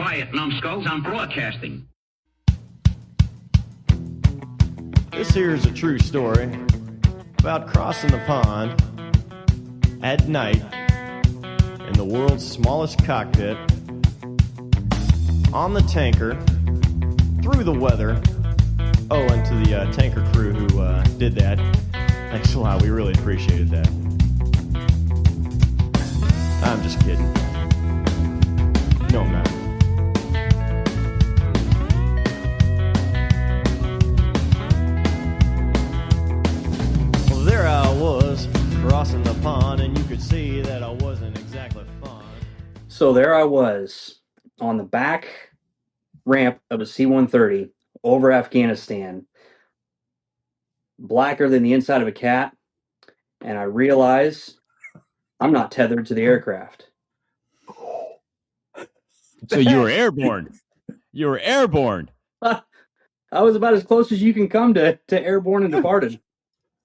Quiet, numbskulls, I'm broadcasting. This here is a true story about crossing the pond at night in the world's smallest cockpit on the tanker through the weather. Oh, and to the tanker crew who did that, thanks a lot. We really appreciated that. I'm just kidding. No, I'm not. Well, there I was crossing the pond, and you could see that I wasn't exactly fun. So there I was on the back ramp of a C-130 over Afghanistan, blacker than the inside of a cat, and I realized I'm not tethered to the aircraft. So you were airborne. You were airborne. I was about as close as you can come to airborne and departed.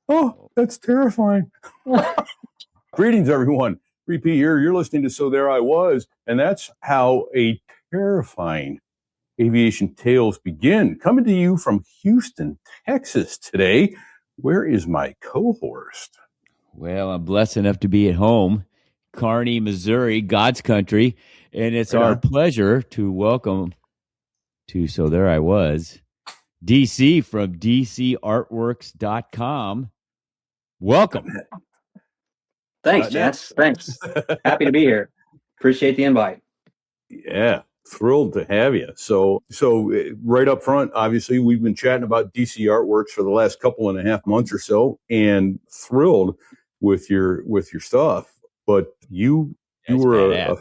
Oh, that's terrifying. Greetings, everyone. Repeat here. You're listening to So There I Was, and that's how a terrifying aviation tales begin. Coming to you from Houston, Texas today. Where is my co-host? Well, I'm blessed enough to be at home, Kearney, Missouri, God's country, and it's our pleasure to welcome to So There I Was, DC from DCArtworks.com. Welcome. Thanks, Jess. Thanks. Happy to be here. Appreciate the invite. Yeah, thrilled to have you. So right up front, obviously, we've been chatting about DC Artworks for the last couple and a half months or so, and thrilled with your stuff. But you were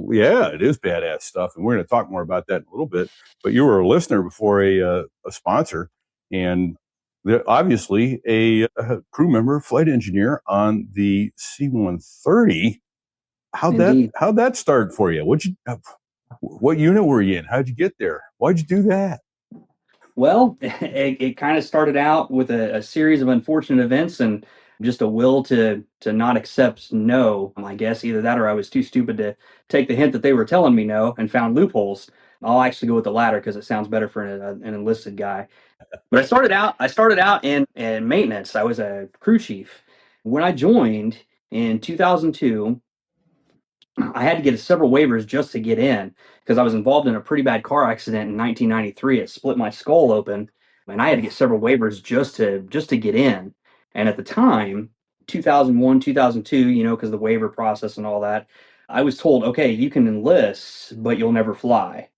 yeah, it is badass stuff, and we're going to talk more about that in a little bit. But you were a listener before a sponsor, and obviously a crew member, flight engineer on the C-130. How'd that start for you? What unit were you in? How'd you get there? Why'd you do that? Well, it kind of started out with a series of unfortunate events and just a will to not accept no. I guess either that or I was too stupid to take the hint that they were telling me no and found loopholes. I'll actually go with the latter because it sounds better for an enlisted guy. But I started out in maintenance. I was a crew chief. When I joined in 2002, I had to get several waivers just to get in because I was involved in a pretty bad car accident in 1993. It split my skull open, and I had to get several waivers just to get in. And at the time, 2001, 2002, because the waiver process and all that, I was told, okay, you can enlist, but you'll never fly.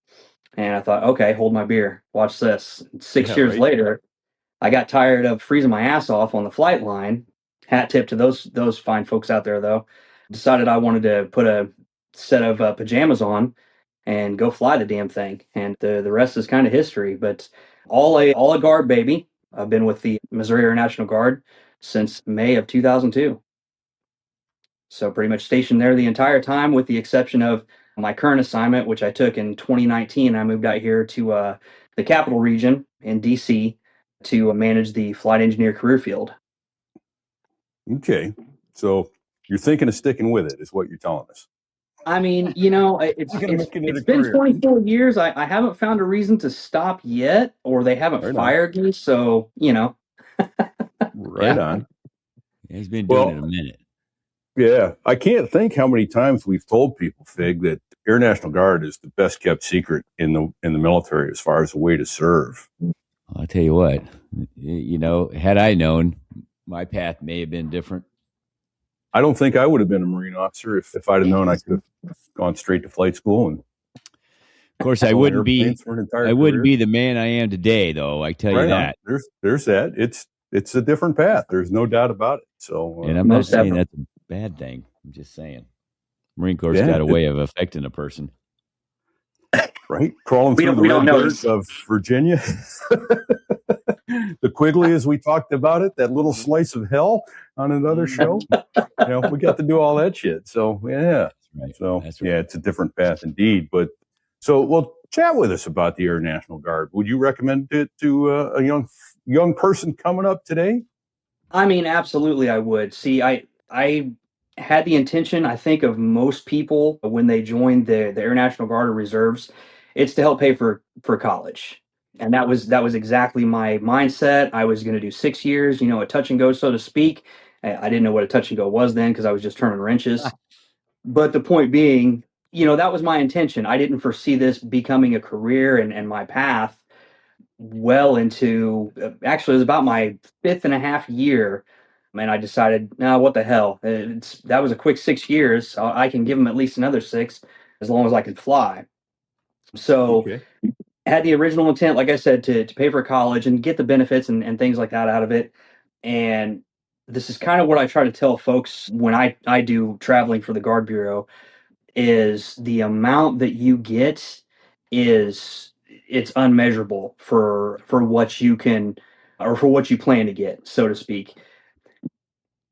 And I thought, okay, hold my beer. Watch this. 6 years later, I got tired of freezing my ass off on the flight line. Hat tip to those fine folks out there, though. Decided I wanted to put a set of pajamas on and go fly the damn thing. And the rest is kind of history. But all a guard, baby. I've been with the Missouri Air National Guard since May of 2002. So pretty much stationed there the entire time, with the exception of my current assignment, which I took in 2019. I moved out here to the Capital Region in DC to manage the flight engineer career field. Okay. So you're thinking of sticking with it, is what you're telling us. I mean, it's been 24 years. I haven't found a reason to stop yet, or they haven't fired me. So, Right on. He's been doing it a minute. Yeah. I can't think how many times we've told people, Fig, that Air National Guard is the best kept secret in the military as far as a way to serve. I'll tell you what, had I known, my path may have been different. I don't think I would have been a Marine officer if I'd have known I could have gone straight to flight school. And of course, I wouldn't be the man I am today, though. I tell you that. There's that. It's a different path. There's no doubt about it. So, and I'm not saying that's a bad thing. I'm just saying, Marine Corps got a way of affecting a person. Right, crawling through the red dirt of Virginia. The Quigley, as we talked about it, that little slice of hell on another show. We got to do all that shit. So yeah, right. So yeah, it's a different path indeed. But well, chat with us about the Air National Guard. Would you recommend it to a young person coming up today? I mean, absolutely, I would. See, I had the intention, I think, of most people when they joined the Air National Guard or reserves, it's to help pay for college. And that was exactly my mindset. I was going to do 6 years, a touch and go, so to speak. I didn't know what a touch and go was then because I was just turning wrenches. But the point being, that was my intention. I didn't foresee this becoming a career and my path well into, actually, it was about my 5.5 year. And I decided, no, what the hell? That was a quick 6 years. I can give them at least another 6 as long as I can fly. So Okay. had the original intent, like I said, to pay for college and get the benefits and things like that out of it. And this is kind of what I try to tell folks when I do traveling for the Guard Bureau is the amount that you get is it's unmeasurable for what you can or for what you plan to get, so to speak.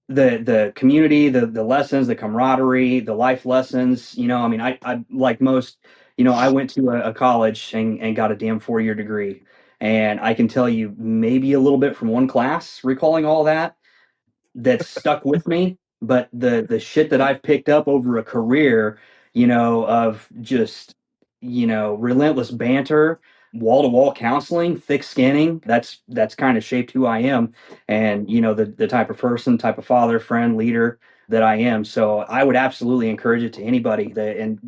The community, the lessons, the camaraderie, the life lessons, I mean, I like most, I went to a college and got a damn 4-year degree. And I can tell you maybe a little bit from one class, recalling all that stuck with me. But the shit that I've picked up over a career, of just, relentless banter, wall to wall counseling, thick skinning, that's kind of shaped who I am. And, the type of person, type of father, friend, leader that I am. So I would absolutely encourage it to anybody that, and,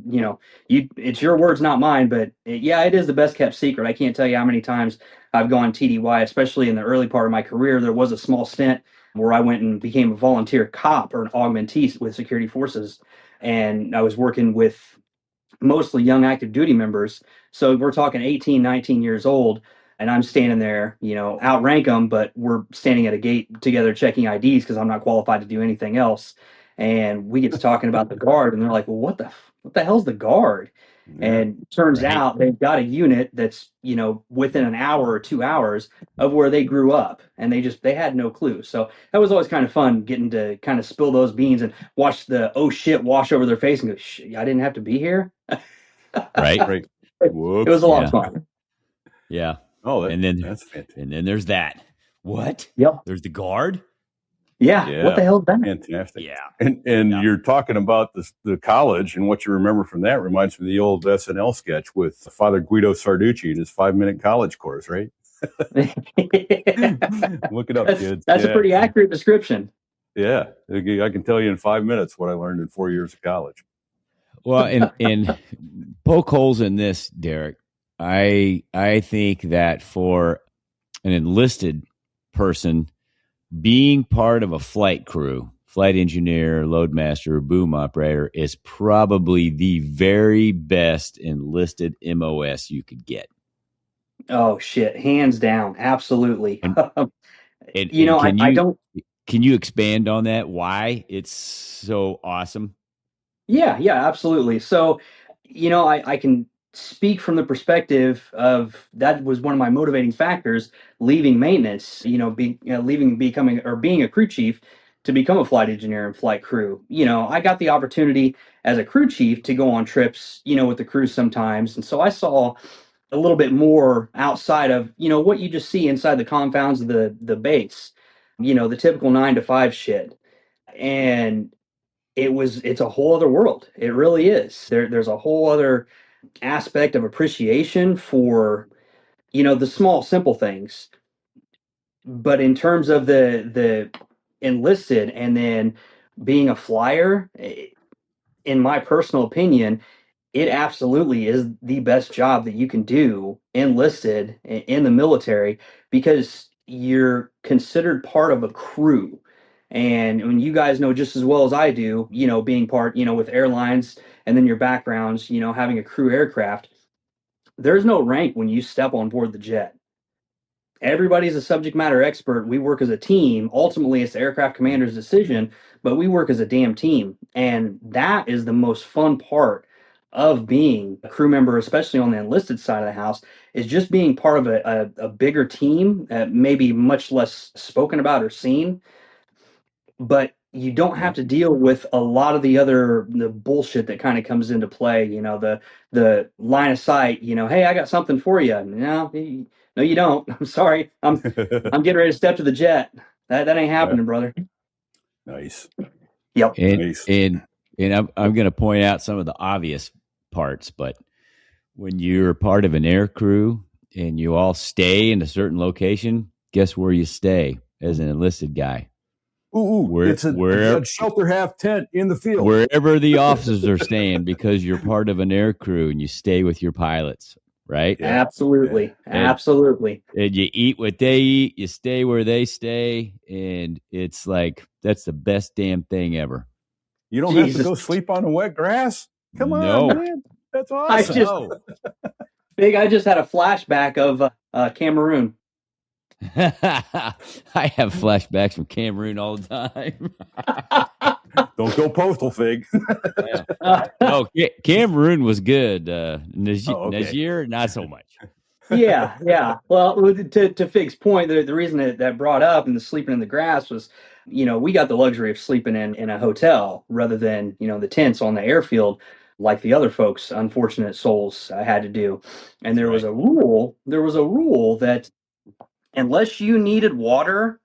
it's your words, not mine, but yeah, it is the best kept secret. I can't tell you how many times I've gone TDY, especially in the early part of my career. There was a small stint where I went and became a volunteer cop or an augmentee with security forces. And I was working with mostly young active duty members. So we're talking 18, 19 years old. And I'm standing there, outrank them, but we're standing at a gate together checking IDs because I'm not qualified to do anything else. And we get to talking about the Guard, and they're like, well, what the hell's the Guard? And turns out they've got a unit that's, within an hour or 2 hours of where they grew up, and they had no clue. So that was always kind of fun getting to kind of spill those beans and watch the oh shit wash over their face and go, I didn't have to be here. Right. It was a lot of fun. Yeah. Oh, and then that's fantastic. And then there's that. What? Yep. There's the Guard. Yeah. What the hell is that? Fantastic. Yeah. And you're talking about the college, and what you remember from that reminds me of the old SNL sketch with Father Guido Sarducci and his 5-minute college course, right? Look it up, kids. That's a pretty accurate description. Yeah. I can tell you in 5 minutes what I learned in 4 years of college. Well, and poke holes in this, Derek. I think that for an enlisted person, being part of a flight crew, flight engineer, loadmaster, boom operator, is probably the very best enlisted MOS you could get. Oh shit, hands down, absolutely. Can you expand on that? Why it's so awesome? Yeah, absolutely. So, I can speak from the perspective of that was one of my motivating factors leaving maintenance, being a crew chief to become a flight engineer and flight crew. I got the opportunity as a crew chief to go on trips, with the crew sometimes. And so I saw a little bit more outside of, what you just see inside the confounds of the base, the typical 9 to 5 shit. And it's a whole other world. It really is. There's a whole other aspect of appreciation for, the small, simple things. But in terms of the enlisted and then being a flyer, in my personal opinion, it absolutely is the best job that you can do enlisted in the military because you're considered part of a crew. And when you guys know just as well as I do, being part, with airlines and then your backgrounds, having a crew aircraft, there's no rank when you step on board the jet. Everybody's a subject matter expert. We work as a team. Ultimately, it's the aircraft commander's decision, but we work as a damn team. And that is the most fun part of being a crew member, especially on the enlisted side of the house, is just being part of a bigger team, maybe much less spoken about or seen. But you don't have to deal with a lot of the bullshit that kind of comes into play. The line of sight. Hey, I got something for you. No, you don't. I'm sorry. I'm getting ready to step to the jet. That ain't happening, brother. Nice. Yep. And I'm going to point out some of the obvious parts, but when you're part of an air crew and you all stay in a certain location, guess where you stay as an enlisted guy? It's a shelter half tent in the field. Wherever the officers are staying, because you're part of an air crew and you stay with your pilots, right? Yeah. Absolutely. And, absolutely. And you eat what they eat, you stay where they stay, and it's like, that's the best damn thing ever. You don't have to go sleep on the wet grass? Come on, man. That's awesome. I just had a flashback of Cameroon. I have flashbacks from Cameroon all the time. Don't go postal, Fig. No, Cameroon was good. Niger, not so much. Yeah. Well, to Fig's point, the reason that brought up and the sleeping in the grass was, we got the luxury of sleeping in a hotel rather than, the tents on the airfield like the other folks, unfortunate souls, had to do. And there was a rule that unless you needed water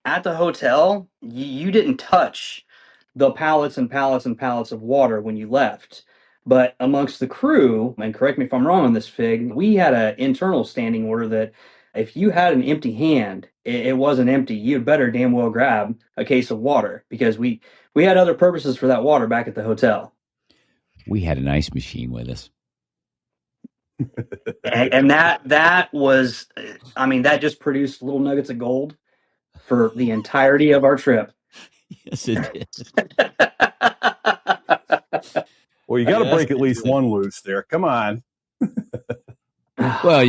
at the hotel, you didn't touch the pallets and pallets and pallets of water when you left. But amongst the crew, and correct me if I'm wrong on this, Fig, we had an internal standing order that if you had an empty hand, it wasn't empty. You'd better damn well grab a case of water because we had other purposes for that water back at the hotel. We had an ice machine with us. and that was, that just produced little nuggets of gold for the entirety of our trip. Yes, it did. Well, you got to break at least one loose there. Come on. Well,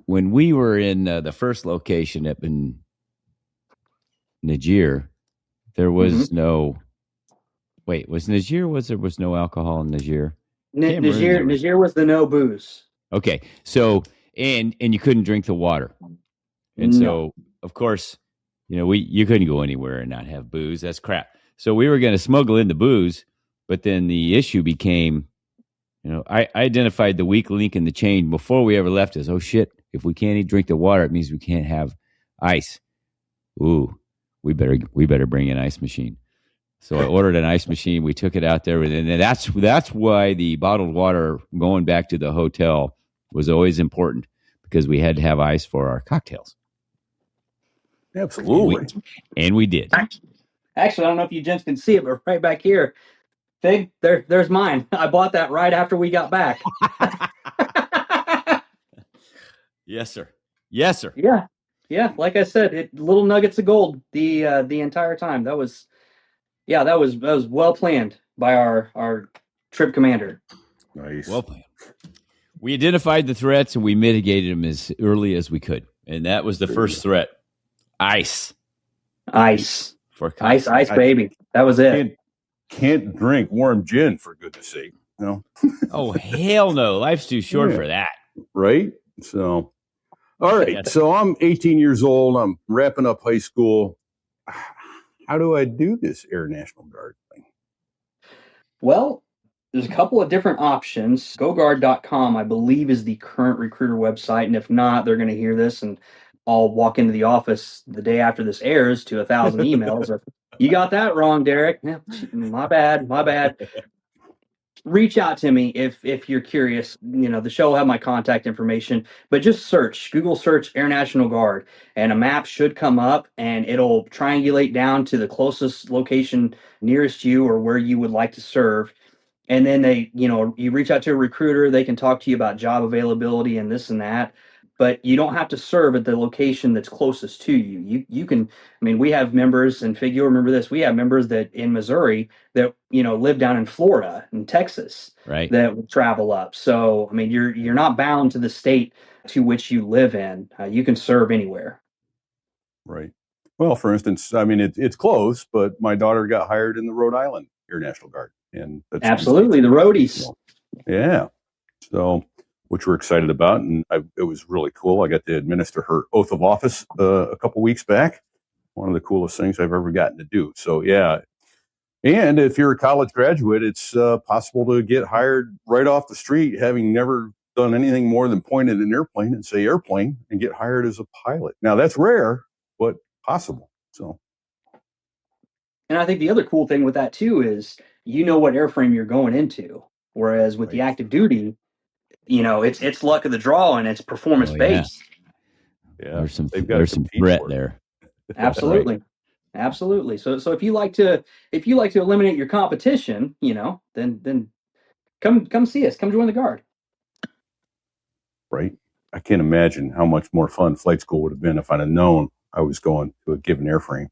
when we were in the first location up in Niger, there was no. Wait, was Niger? There was no alcohol in Niger? Niger was the no booze. Okay, so and you couldn't drink the water, and so of course, you couldn't go anywhere and not have booze. That's crap. So we were going to smuggle in the booze, but then the issue became, I identified the weak link in the chain before we ever left us. Oh shit! If we can't drink the water, it means we can't have ice. Ooh, we better bring an ice machine. So I ordered an ice machine. We took it out there, and that's why the bottled water going back to the hotel was always important, because we had to have ice for our cocktails. Absolutely, and we did. Actually, I don't know if you gents can see it, but right back here, Fig, there's mine. I bought that right after we got back. Yes, sir. Yeah. Like I said, little nuggets of gold the entire time. That was well planned by our trip commander. Nice. Well planned. We identified the threats and we mitigated them as early as we could, and that was the first threat: ice. For ice, baby. That was it. Can't drink warm gin, for goodness sake. No. Oh, hell no. Life's too short for that. Right? So, all right. So I'm 18 years old. I'm wrapping up high school. How do I do this Air National Guard thing? Well, there's a couple of different options. GoGuard.com, I believe, is the current recruiter website. And if not, they're going to hear this and I'll walk into the office the day after this airs to 1,000 emails of, you got that wrong, Derek. Yeah, my bad. Reach out to me if you're curious. The show will have my contact information, but just Google search Air National Guard, and a map should come up and it'll triangulate down to the closest location nearest you or where you would like to serve. And then you reach out to a recruiter, they can talk to you about job availability and this and that. But you don't have to serve at the location that's closest to you. You can, we have members, and Fig, you'll remember this, we have members that in Missouri that, live down in Florida and Texas, right, that will travel up. So, you're not bound to the state to which you live in. You can serve anywhere. Right. Well, for instance, it's close, but my daughter got hired in the Rhode Island Air National Guard. And that's absolutely the roadies. Yeah. So, which we're excited about. And it was really cool. I got to administer her oath of office a couple weeks back. One of the coolest things I've ever gotten to do. So, yeah. And if you're a college graduate, it's possible to get hired right off the street, having never done anything more than point at an airplane and say airplane, and get hired as a pilot. Now, that's rare, but possible. So, and I think the other cool thing with that too is what airframe you're going into. Whereas with Right. the active duty, it's luck of the draw and it's performance Oh, yeah. based. Yeah, There's some they've got to some compete threat for it. there. Absolutely. Absolutely. So if you like to eliminate your competition, then come see us. Come join the Guard. Right? I can't imagine how much more fun flight school would have been if I'd have known I was going to a given airframe.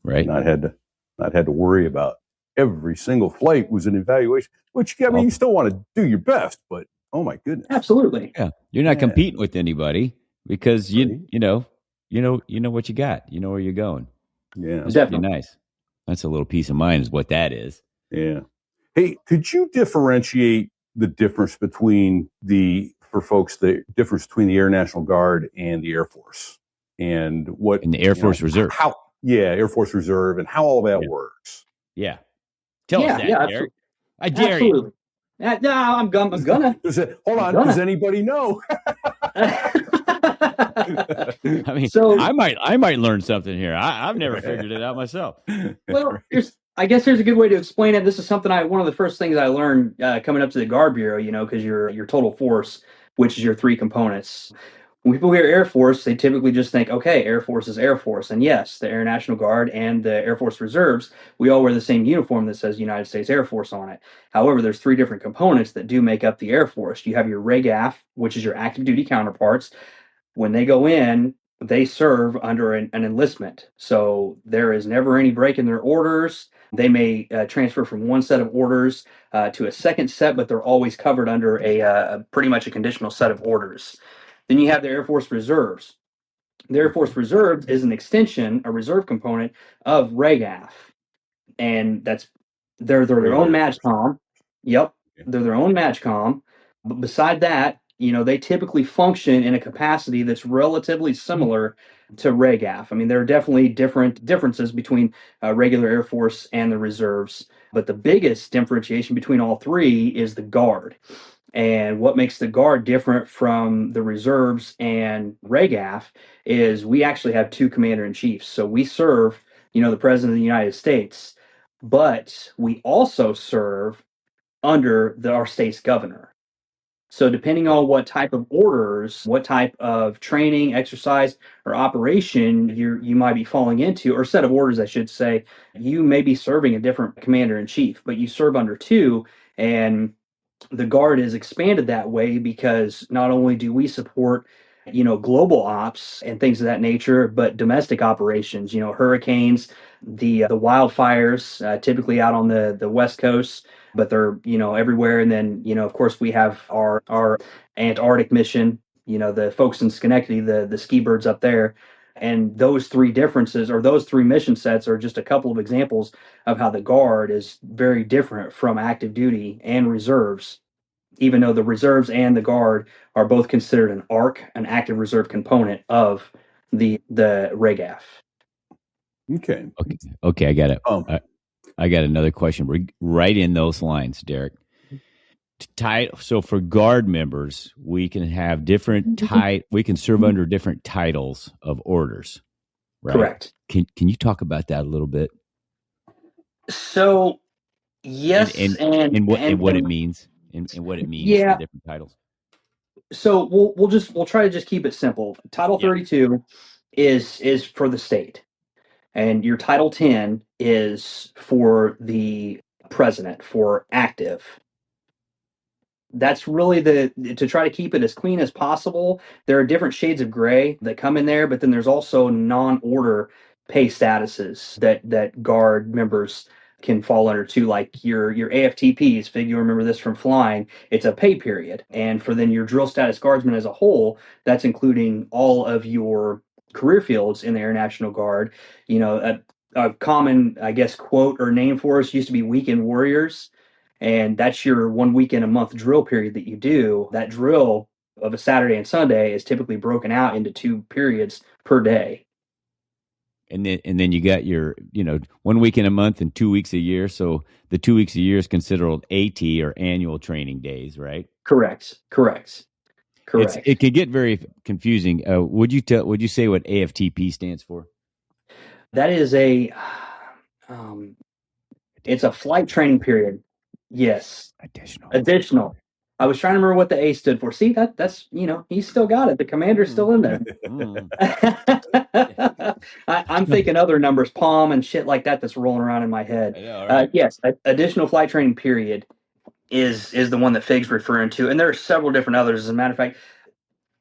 Right. Not had to worry about every single flight was an evaluation. Which I mean, you still want to do your best, but oh my goodness, Absolutely. Yeah. You're not Yeah. competing with anybody because Right. you know what you got. You know where you're going. Yeah, That's Definitely. pretty nice. That's a little peace of mind is what that is. yeah. Hey, could you differentiate the difference between the Air National Guard and the Air Force, and what In the Air Force Reserve. How? Yeah, Air Force Reserve, and how all that Yeah. works. Yeah. Tell us that, Derek. Absolutely. I dare you. Absolutely. No, I'm gonna. Hold on. Does anybody know? I mean, So- I might learn something here. I've never figured it out myself. Well, I guess here's a good way to explain it. This is one of the first things I learned coming up to the Guard Bureau, because your total force, which is your three components. When people hear Air Force, they typically just think, okay, Air Force is Air Force. And yes, the Air National Guard and the Air Force Reserves, we all wear the same uniform that says United States Air Force on it. However, there's three different components that do make up the Air Force. You have your REGAF, which is your active duty counterparts. When they go in, they serve under an enlistment. So there is never any break in their orders. They may transfer from one set of orders to a second set, but they're always covered under a pretty much a conditional set of orders. Then you have the Air Force Reserves. The Air Force Reserves is an extension, a reserve component of REGAF. And they're their own MAGCOM. Yep. They're their own MAGCOM. But beside that, they typically function in a capacity that's relatively similar to REGAF. I mean, there are definitely differences between regular Air Force and the reserves. But the biggest differentiation between all three is the Guard. And what makes the Guard different from the reserves and REGAF is we actually have two commander-in-chiefs. So we serve, the President of the United States, but we also serve under our state's governor. So depending on what type of orders, what type of training, exercise, or operation you might be falling into, or set of orders, I should say, you may be serving a different commander-in-chief, but you serve under two, and the Guard is expanded that way because not only do we support global ops and things of that nature, but domestic operations, hurricanes, the wildfires, typically out on the West Coast, but they're everywhere. And then of course we have our Antarctic mission, the folks in Schenectady, the ski birds up there. And those three differences, or those three mission sets, are just a couple of examples of how the Guard is very different from active duty and reserves, even though the reserves and the Guard are both considered an ARC, an active reserve component of the REGAF. Okay. Okay. I got it. I got another question. We're right in those lines, Derek. So for Guard members, we can have different we can serve under different titles of orders, right? Correct. Can you talk about that a little bit? So yes, and what it means, and what it means, the different titles. So we'll try to just keep it simple. Title 32 is for the state, and your Title 10 is for the president, for active. That's really to try to keep it as clean as possible. There are different shades of gray that come in there, but then there's also non-order pay statuses that Guard members can fall under too, like your AFTPs. Fig, you remember this from flying. It's a pay period, and for then your drill status guardsman as a whole, that's including all of your career fields in the Air National Guard. A common, I guess, quote or name for us used to be weekend warriors. And that's your 1 weekend a month drill period that you do. That drill of a Saturday and Sunday is typically broken out into 2 periods per day. And then you got your 1 weekend a month and 2 weeks a year. So the 2 weeks a year is considered AT, or annual training days, right? Correct. It can get very confusing. Would you say what AFTP stands for? That is it's a flight training period. Yes. Additional. Additional. I was trying to remember what the A stood for. See, that's he's still got it. The commander's still in there. I'm thinking other numbers, palm and shit like that that's rolling around in my head. I know, right? Yes, additional flight training period is the one that Fig's referring to, and there are several different others. As a matter of fact,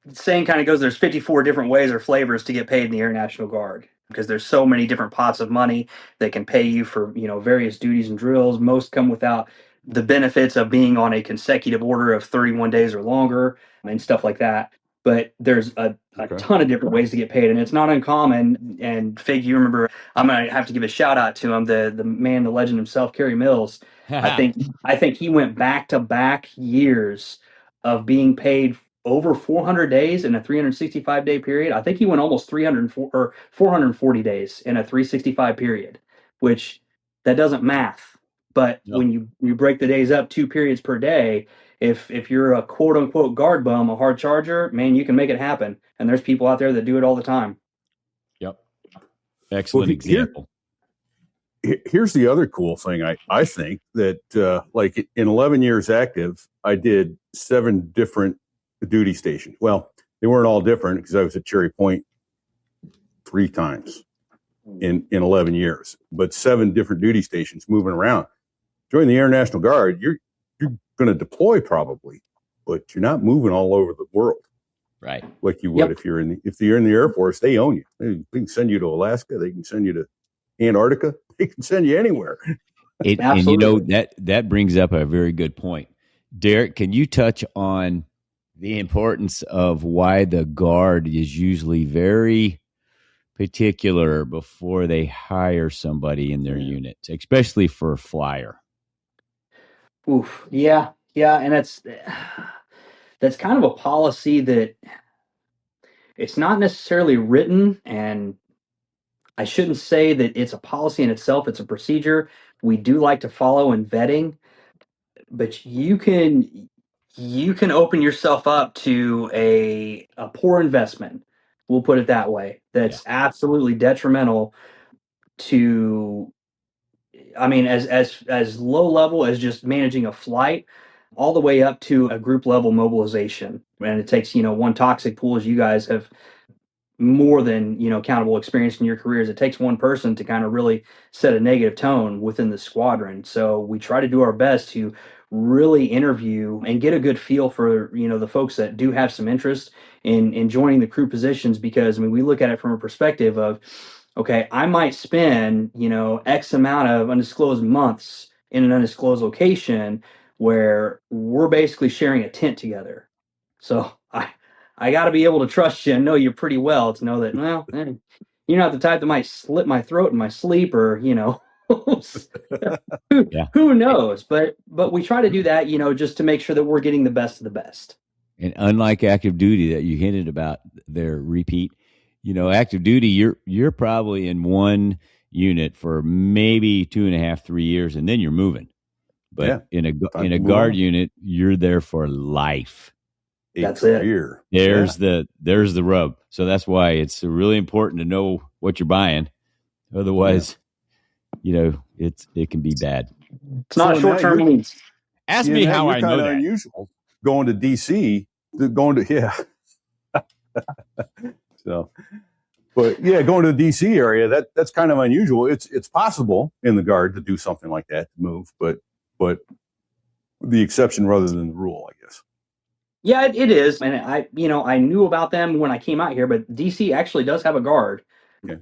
the saying kind of goes: there's 54 different ways or flavors to get paid in the Air National Guard because there's so many different pots of money that can pay you for various duties and drills. Most come without the benefits of being on a consecutive order of 31 days or longer and stuff like that. But there's a ton of different ways to get paid, and it's not uncommon. And Fig, you remember, I'm gonna have to give a shout out to him, the man, the legend himself, Kerry Mills. I think he went back to back years of being paid over 400 days in a 365 day period. I think he went almost 304 or 440 days in a 365 period, which that doesn't math. But No. when you break the days up 2 periods per day, if you're a quote unquote guard bum, a hard charger, man, you can make it happen. And there's people out there that do it all the time. Yep. Excellent example. Here's the other cool thing. I think that like in 11 years active, I did 7 different duty stations. Well, they weren't all different because I was at Cherry Point 3 times in 11 years, but 7 different duty stations moving around. Join the Air National Guard, you're going to deploy probably, but you're not moving all over the world, right? Like you would if you're in the Air Force. They own you. They can send you to Alaska. They can send you to Antarctica. They can send you anywhere. And that brings up a very good point. Derek, can you touch on the importance of why the Guard is usually very particular before they hire somebody in their unit, especially for a flyer? Oof. Yeah. And that's kind of a policy that it's not necessarily written, and I shouldn't say that it's a policy in itself. It's a procedure we do like to follow in vetting, but you can open yourself up to a poor investment. We'll put it that way. That's absolutely detrimental to, I mean, as low level as just managing a flight, all the way up to a group level mobilization. And it takes, one toxic pool, as you guys have more than accountable experience in your careers. It takes one person to kind of really set a negative tone within the squadron. So we try to do our best to really interview and get a good feel for the folks that do have some interest in joining the crew positions, because I mean, we look at it from a perspective of, okay, I might spend X amount of undisclosed months in an undisclosed location where we're basically sharing a tent together. So I got to be able to trust you and know you pretty well to know that, well, you're not the type that might slit my throat in my sleep, or who knows. But we try to do that, just to make sure that we're getting the best of the best. And unlike active duty that you hinted about there, repeat, active duty, you're probably in one unit for maybe 2.5, 3 years, and then you're moving. But in a Guard unit, you're there for life. That's it. There's the rub. So that's why it's really important to know what you're buying. Otherwise, it can be bad. It's not short-term needs. Ask me how I know that. Unusual going to DC, So, but going to the DC area, that's kind of unusual. It's possible in the Guard to do something like that, to move, but the exception rather than the rule, I guess. Yeah, it is. And I knew about them when I came out here, but DC actually does have a Guard. Okay.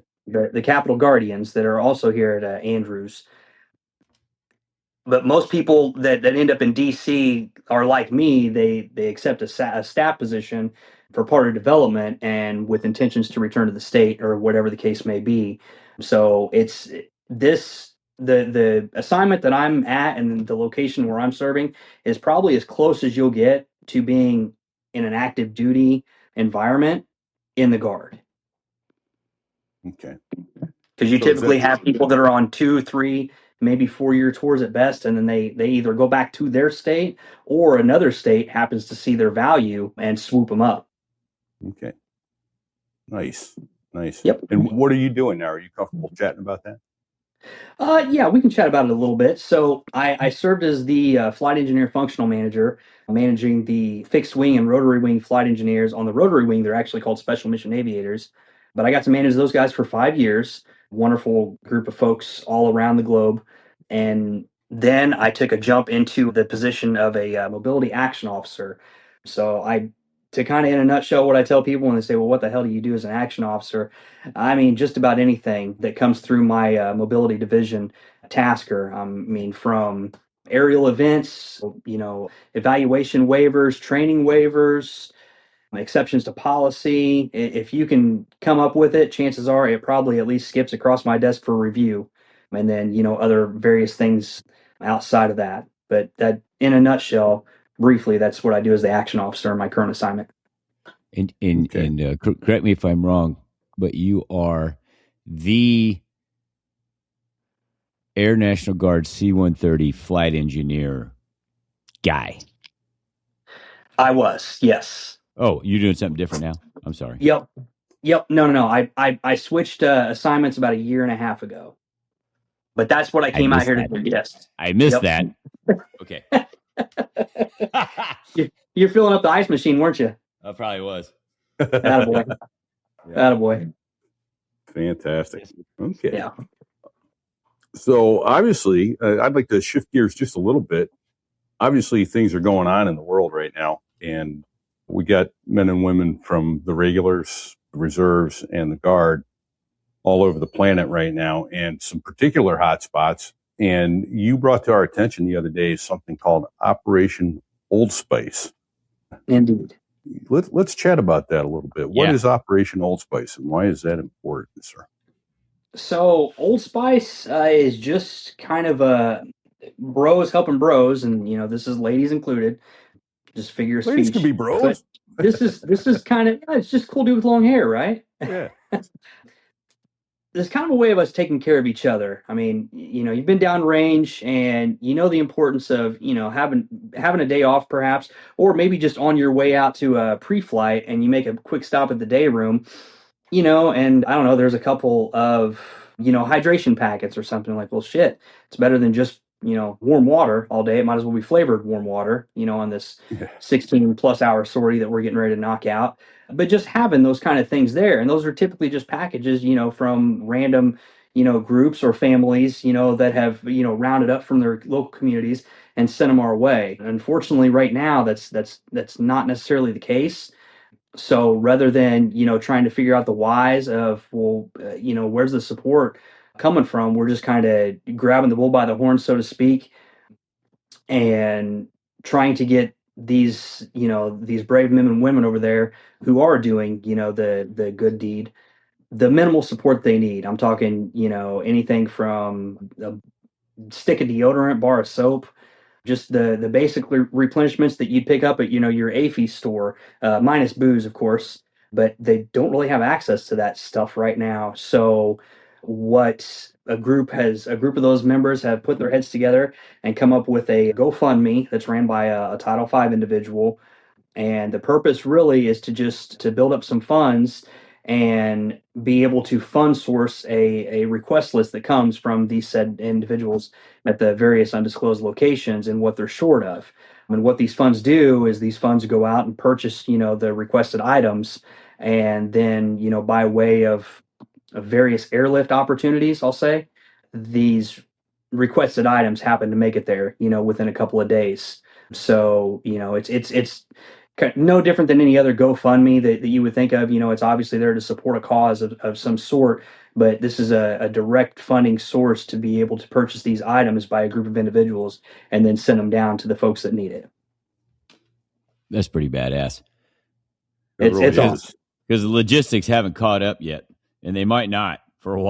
The Capitol Guardians that are also here at Andrews. But most people that end up in DC are like me. They accept a staff position for part of development and with intentions to return to the state or whatever the case may be. So it's the assignment that I'm at and the location where I'm serving is probably as close as you'll get to being in an active duty environment in the Guard. Okay. Because you typically have people that are on 2, 3, maybe 4-year tours at best, and then they either go back to their state or another state happens to see their value and swoop them up. Okay. Nice. Yep. And what are you doing now? Are you comfortable chatting about that? Yeah, we can chat about it a little bit. So I served as the flight engineer functional manager, managing the fixed wing and rotary wing flight engineers. On the rotary wing, they're actually called special mission aviators. But I got to manage those guys for 5 years. Wonderful group of folks all around the globe. And then I took a jump into the position of a mobility action officer. So to kind of in a nutshell, what I tell people when they say, well, what the hell do you do as an action officer? I mean, just about anything that comes through my mobility division tasker. I mean, from aerial events, evaluation waivers, training waivers, exceptions to policy. If you can come up with it, chances are it probably at least skips across my desk for review. And then, other various things outside of that. But that, in a nutshell, briefly, that's what I do as the action officer in my current assignment. And correct me if I'm wrong, but you are the Air National Guard C-130 flight engineer guy. I was, yes. Oh, you're doing something different now? I'm sorry. Yep. No. I switched assignments about a year and a half ago. But that's what I came out here to do. Yes. I missed that. Okay. You're filling up the ice machine, weren't you? I probably was. Attaboy. Attaboy. Fantastic. Okay. Yeah. So obviously, I'd like to shift gears just a little bit. Obviously, things are going on in the world right now, and we got men and women from the regulars, the reserves, and the Guard all over the planet right now, and some particular hot spots. And you brought to our attention the other day something called Operation Old Spice. Indeed. Let's chat about that a little bit. What is Operation Old Spice, and why is that important, sir? So Old Spice is just kind of bros helping bros, and this is ladies included. Just figure of speech. Ladies can be bros. But this is kind of it's just cool dude with long hair, right? Yeah. There's kind of a way of us taking care of each other. I mean, you've been downrange, and the importance of having a day off, perhaps, or maybe just on your way out to a pre-flight, and you make a quick stop at the day room, and I don't know, there's a couple of hydration packets or something. Like, well, shit, it's better than just warm water all day. It might as well be flavored warm water, on this 16 plus hour sortie that we're getting ready to knock out. But just having those kind of things there, and those are typically just packages, from random, groups or families, that have, rounded up from their local communities and sent them our way. Unfortunately, right now, that's not necessarily the case. So rather than, trying to figure out the whys of, well, where's the support coming from, we're just kind of grabbing the bull by the horn, so to speak, and trying to get these brave men and women over there who are doing the good deed the minimal support they need. I'm talking anything from a stick of deodorant, bar of soap, just the basic replenishments that you'd pick up at your AFI store, minus booze, of course. But they don't really have access to that stuff right now. So what a group of those members have put their heads together and come up with a GoFundMe that's ran by a Title V individual. And the purpose really is to build up some funds and be able to fund source a request list that comes from these said individuals at the various undisclosed locations and what they're short of. And what these funds do is these funds go out and purchase, the requested items, and then, by way of various airlift opportunities, I'll say, these requested items happen to make it there, within a couple of days. So, it's no different than any other GoFundMe that you would think of. It's obviously there to support a cause of some sort, but this is a direct funding source to be able to purchase these items by a group of individuals and then send them down to the folks that need it. That's pretty badass. It's awesome. Because the logistics haven't caught up yet, and they might not for a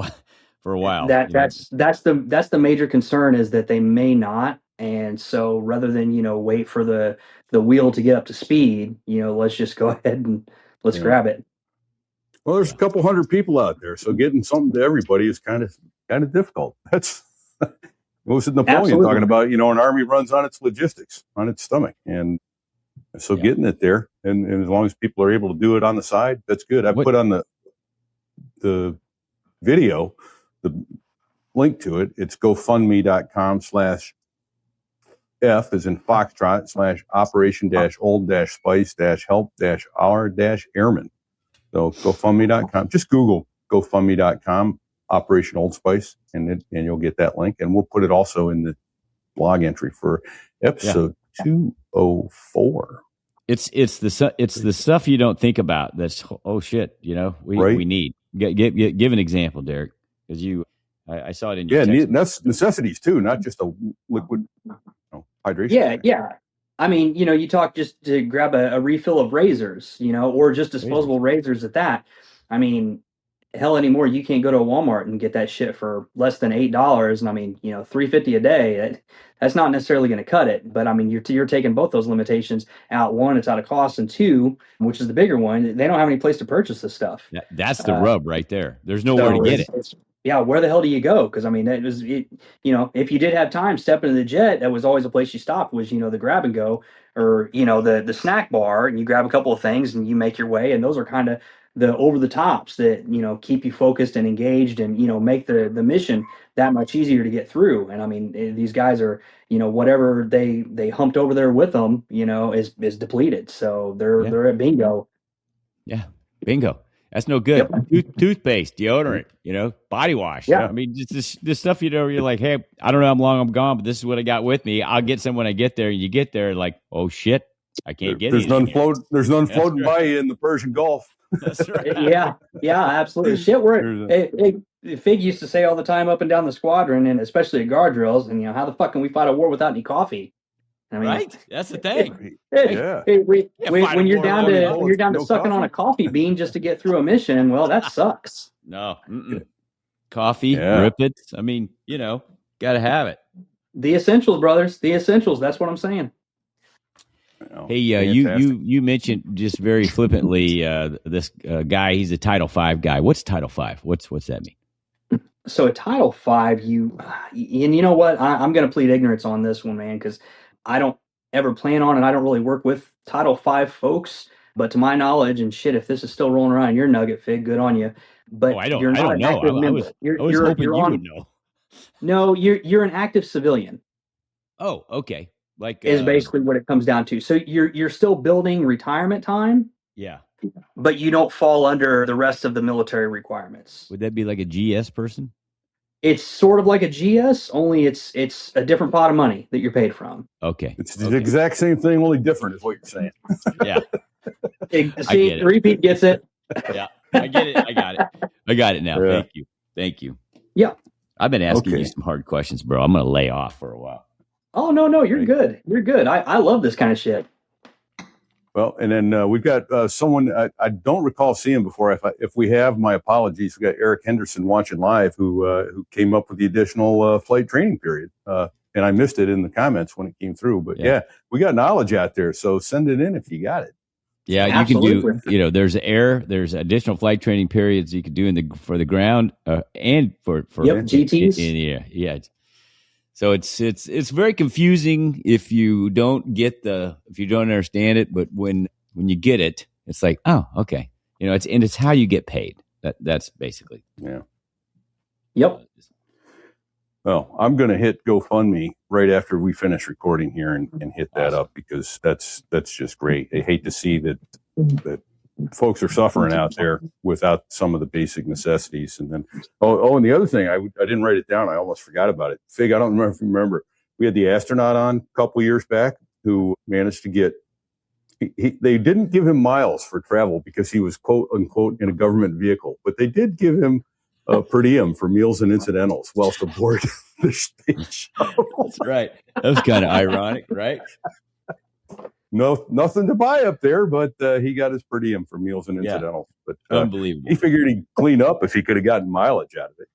while. That's the major concern, is that they may not. And so rather than, wait for the wheel to get up to speed, let's just go ahead and let's grab it. Well, there's a couple hundred people out there, so getting something to everybody is kind of difficult. That's what was Napoleon Absolutely. Talking about? An army runs on its logistics, on its stomach, and so getting it there, and as long as people are able to do it on the side, that's good. I put on the video, the link to it. It's GoFundMe.com/F as in Foxtrot /Operation-Old-Spice-Help-Our-Airmen. So GoFundMe.com. Just Google GoFundMe.com Operation Old Spice, and you'll get that link. And we'll put it also in the blog entry for episode 204. It's the stuff you don't think about. That's shit. We need. Give an example, Derek, because I saw it in your text. That's necessities too, not just a liquid hydration. Yeah. I mean, you talk just to grab a refill of razors, or just disposable razors at that. I mean, hell anymore, you can't go to a Walmart and get that shit for less than $8. And I mean, $3.50 a day. That's not necessarily going to cut it. But I mean, you're taking both those limitations out. One, it's out of cost, and two, which is the bigger one, they don't have any place to purchase this stuff. That's the rub right there. There's nowhere to get it. Where the hell do you go? Because I mean, if you did have time, stepping into the jet, that was always a place you stopped. Was the grab and go, or the snack bar, and you grab a couple of things and you make your way. And those are kind of the over the tops that keep you focused and engaged, and make the mission that much easier to get through. And I mean, these guys are whatever they humped over there with them is depleted. So they're at bingo. Yeah, bingo. That's no good. Yep. Toothpaste, deodorant, body wash. Yeah. I mean, just this stuff, you're like, hey, I don't know how long I'm gone, but this is what I got with me. I'll get some when I get there. And you get there like, oh shit, I can't get it. There's none floating by you in the Persian Gulf. That's right. Yeah, absolutely. Shit, Fig used to say all the time up and down the squadron, and especially at guard drills, and how the fuck can we fight a war without any coffee? I mean, right? That's the thing. When you're down to sucking on a coffee bean just to get through a mission, well, that sucks. No. Coffee, rippets. I mean, got to have it. The essentials, brothers. The essentials. That's what I'm saying. Hey, you mentioned just very flippantly this guy. He's a Title V guy. What's Title V? What's that mean? So a Title V, and you know what? I'm going to plead ignorance on this one, man, because I don't ever plan on, and I don't really work with Title V folks. But to my knowledge, and shit, if this is still rolling around in your nugget, Fig, good on you. But I don't know. I was hoping you would know. No, you're an active civilian. Oh, okay. Like is basically what it comes down to. So you're still building retirement time. Yeah. But you don't fall under the rest of the military requirements. Would that be like a GS person? It's sort of like a GS, only it's a different pot of money that you're paid from. Okay. It's the exact same thing, only different is what you're saying. Yeah. See, Repeat gets it. Yeah. I get it. I got it now. Yeah. Thank you. Yeah. I've been asking you some hard questions, bro. I'm going to lay off for a while. Oh, no, you're good. You're good. I love this kind of shit. Well, and then we've got someone I don't recall seeing before. If we have, my apologies. We got Eric Henderson watching live who came up with the additional flight training period, and I missed it in the comments when it came through. But yeah, we got knowledge out there, so send it in if you got it. Yeah, absolutely. You can do. There's additional flight training periods you can do for the ground and for GTs. Yeah. So it's very confusing if you don't understand it, but when you get it, it's like, oh, okay. It's how you get paid. That's basically. Yeah. Yep. Well, I'm going to hit GoFundMe right after we finish recording here and hit that up, because that's just great. I hate to see that folks are suffering out there without some of the basic necessities. And then, and the other thing, I didn't write it down. I almost forgot about it. Fig, I don't remember if you remember. We had the astronaut on a couple years back who managed to get, they didn't give him miles for travel because he was quote unquote in a government vehicle, but they did give him per diem for meals and incidentals whilst aboard the space shuttle. That's right. That was kind of ironic, right? No, nothing to buy up there, but he got his per diem for meals and incidentals. But unbelievable. He figured he'd clean up if he could have gotten mileage out of it,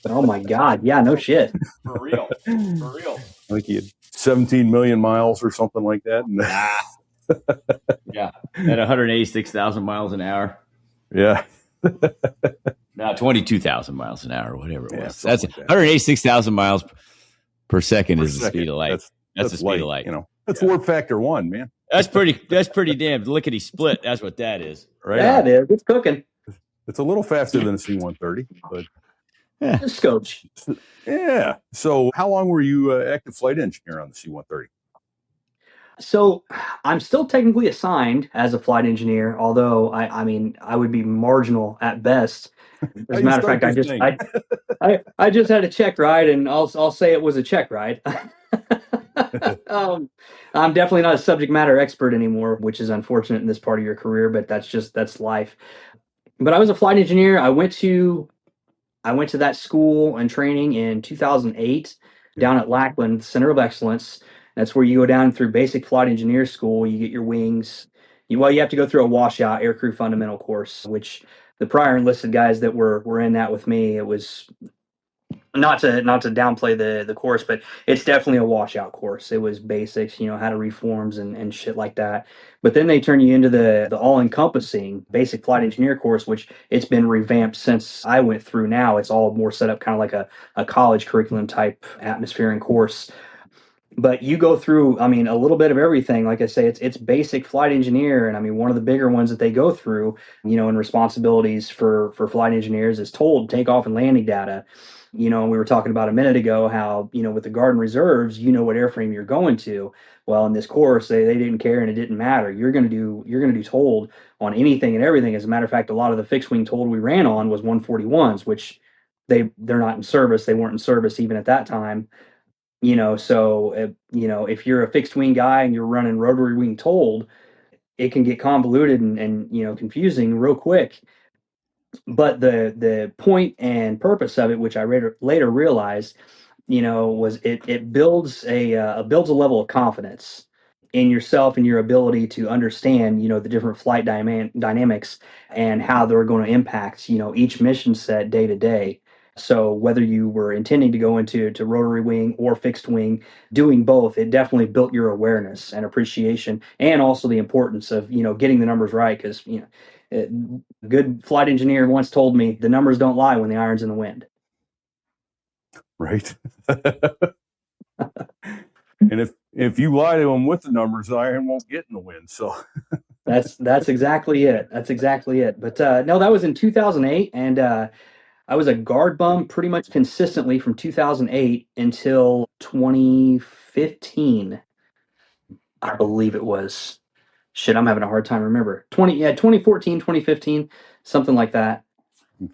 Oh my God! Yeah, no shit. For real. I think he had 17 million miles or something like that. Yeah, at 186,000 miles an hour. Yeah. No, 22,000 miles an hour, whatever it was. That's like 186,000 miles per second is the speed of light. That's the speed light, of light. That's warp factor 1, man. That's pretty damn lickety split. That's what that is. Right. That is. It's cooking. It's a little faster than a C-130, but Just scopes. Yeah. So how long were you active flight engineer on the C-130? So I'm still technically assigned as a flight engineer, although I mean I would be marginal at best. How As a you matter of start fact, this thing? I just had a check ride, and I'll say it was a check ride. um, I'm definitely not a subject matter expert anymore, which is unfortunate in this part of your career, but that's life. But I was a flight engineer. I went to that school and training in 2008 down at Lackland Center of Excellence. That's where you go down through basic flight engineer school. You get your wings. You have to go through a washout aircrew fundamental course, which the prior enlisted guys that were in that with me, it was not to downplay the course, but it's definitely a washout course. It was basics, how to reforms and shit like that. But then they turn you into the all-encompassing basic flight engineer course, which it's been revamped since I went through now. It's all more set up kind of like a college curriculum type atmosphere and course. But you go through, I mean, a little bit of everything. Like I say, it's basic flight engineer, and I mean, one of the bigger ones that they go through, and responsibilities for flight engineers is told takeoff and landing data. And we were talking about a minute ago how with the Guard and Reserves, what airframe you're going to. Well, in this course, they didn't care and it didn't matter. You're gonna do told on anything and everything. As a matter of fact, a lot of the fixed wing told we ran on was 141s, which they're not in service. They weren't in service even at that time. So if you're a fixed wing guy and you're running rotary wing told, it can get convoluted and confusing real quick. But the point and purpose of it, which I later realized, was it builds a level of confidence in yourself and your ability to understand, the different flight dynamics and how they're going to impact, each mission set day to day. So whether you were intending to go into rotary wing or fixed wing, doing both, it definitely built your awareness and appreciation, and also the importance of getting the numbers right. Because a good flight engineer once told me the numbers don't lie when the iron's in the wind. Right. And if you lie to them with the numbers, the iron won't get in the wind. So That's exactly it. That's exactly it. But no, that was in 2008, and I was a guard bum pretty much consistently from 2008 until 2015, I believe it was. Shit, I'm having a hard time remember. 2014, 2015, something like that.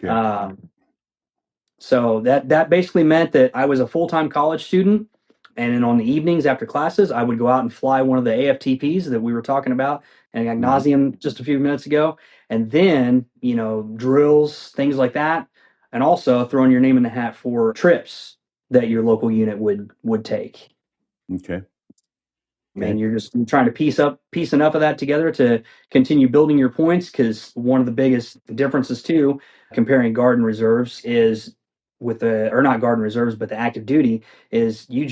okay. So that basically meant that I was a full-time college student, and then on the evenings after classes, I would go out and fly one of the AFTPs that we were talking about and ad nauseum just a few minutes ago, and then drills, things like that, and also throwing your name in the hat for trips that your local unit would take. Okay. And you're trying to piece enough of that together to continue building your points, because one of the biggest differences too, comparing Guard and Reserves, is or not Guard and Reserves, but the active duty is you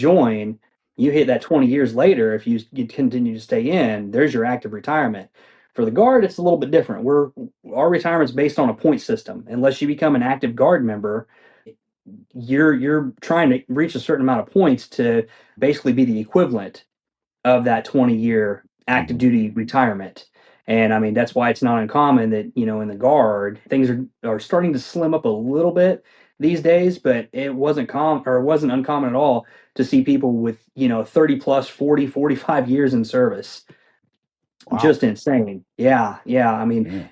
hit that 20 years later. If you continue to stay in, there's your active retirement. For the Guard, it's a little bit different. Our retirement's based on a point system. Unless you become an active Guard member, you're trying to reach a certain amount of points to basically be the equivalent of that 20-year active duty retirement. And I mean, that's why it's not uncommon that, in the Guard, things are starting to slim up a little bit these days, but it wasn't uncommon at all to see people with, 30 plus 40, 45 years in service. Wow. Just insane. Yeah. I mean,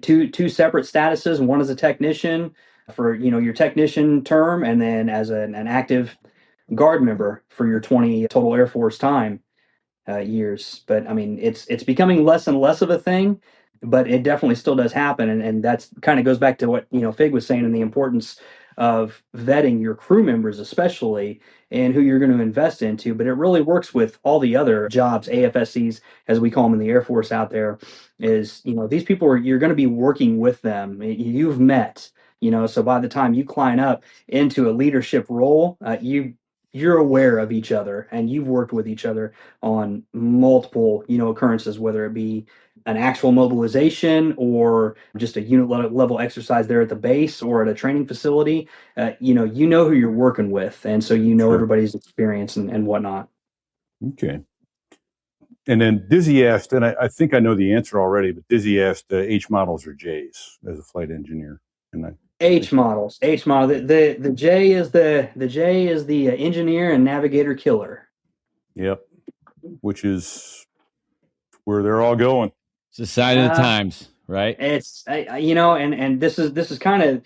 two separate statuses. One is a technician for, your technician term, and then as an active Guard member for your 20 total Air Force time years. But I mean, it's becoming less and less of a thing, but it definitely still does happen. And that's kind of goes back to what, Fig was saying, and the importance of vetting your crew members, especially, and who you're going to invest into. But it really works with all the other jobs, AFSCs, as we call them in the Air Force out there, is, these people you're going to be working with them. You've met, so by the time you climb up into a leadership role, you're aware of each other, and you've worked with each other on multiple, occurrences, whether it be an actual mobilization or just a unit level exercise there at the base or at a training facility. You know who you're working with, and so Sure. everybody's experience and whatnot. Okay. And then Dizzy asked, and I think I know the answer already, but Dizzy asked H models or J's as a flight engineer. And H models. H model. The J is the engineer and navigator killer. Yep. Which is where they're all going. It's a sign of the times, right? It's and this is kind of,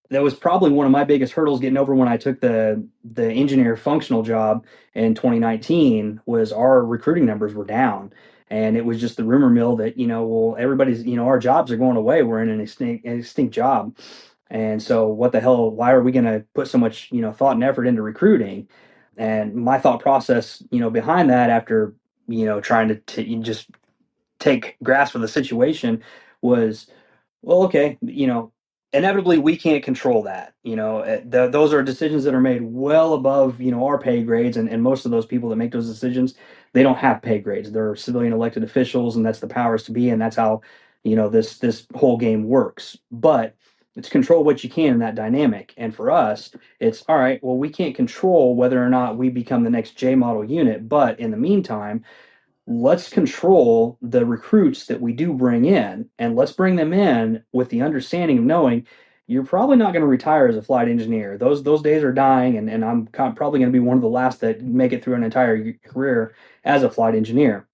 that was probably one of my biggest hurdles getting over when I took the engineer functional job in 2019, was our recruiting numbers were down. And it was just the rumor mill that, well, everybody's, our jobs are going away. We're in an extinct job. And so what the hell, why are we going to put so much, thought and effort into recruiting? And my thought process, behind that, after, trying to just take grasp of the situation, was, well, okay, inevitably we can't control that. Those are decisions that are made well above, our pay grades. And most of those people that make those decisions, they don't have pay grades. They're civilian elected officials, and that's the powers to be. And that's how, this whole game works. But it's control what you can in that dynamic. And for us, it's all right, well, we can't control whether or not we become the next J model unit. But in the meantime, let's control the recruits that we do bring in, and let's bring them in with the understanding of knowing you're probably not going to retire as a flight engineer. Those days are dying, and I'm probably going to be one of the last that make it through an entire career as a flight engineer.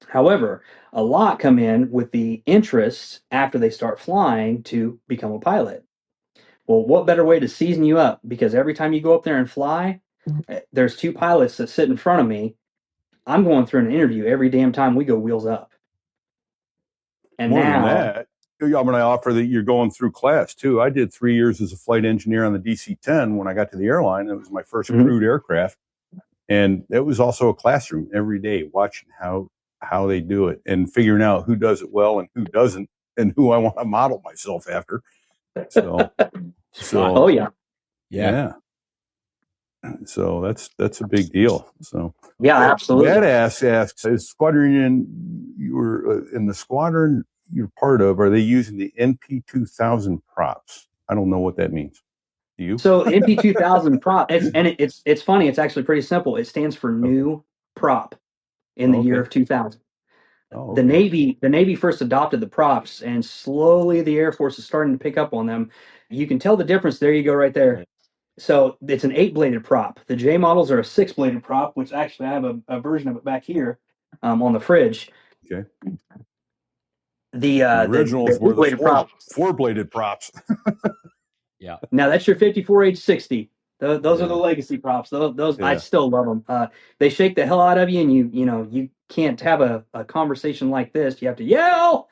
However, a lot come in with the interest after they start flying to become a pilot. Well, what better way to season you up? Because every time you go up there and fly, there's two pilots that sit in front of me. I'm going through an interview every damn time we go wheels up. And more now, than that, I'm going to offer that you're going through class too. I did 3 years as a flight engineer on the DC-10 when I got to the airline. It was my first crewed aircraft. And it was also a classroom every day, watching how they do it and figuring out who does it well and who doesn't, and who I want to model myself after. So oh yeah. So that's a big deal. So yeah, absolutely. That asks, is squadron you were in the squadron you're part of? Are they using the NP2000 props? I don't know what that means. Do you? So NP2000 prop, it's funny. It's actually pretty simple. It stands for new prop in the year of 2000. Oh, The Navy first adopted the props, and slowly the Air Force is starting to pick up on them. You can tell the difference. There you go, right there. So it's an 8-bladed prop. The J models are a 6-bladed prop, which actually I have a version of it back here on the fridge. Okay. The originals were the 4-bladed props. Yeah. Now that's your 54H60. Those are the legacy props. Those I still love them. They shake the hell out of you, and you can't have a conversation like this. You have to yell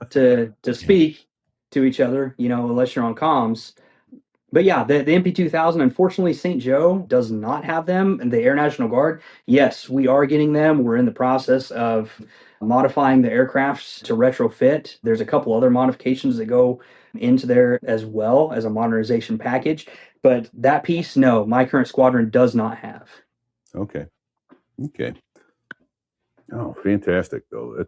to speak to each other, unless you're on comms. But yeah, the NP2000, unfortunately, St. Joe does not have them. And the Air National Guard, yes, we are getting them. We're in the process of modifying the aircrafts to retrofit. There's a couple other modifications that go into there as well as a modernization package. But that piece, no, my current squadron does not have. Okay. Oh, fantastic, though.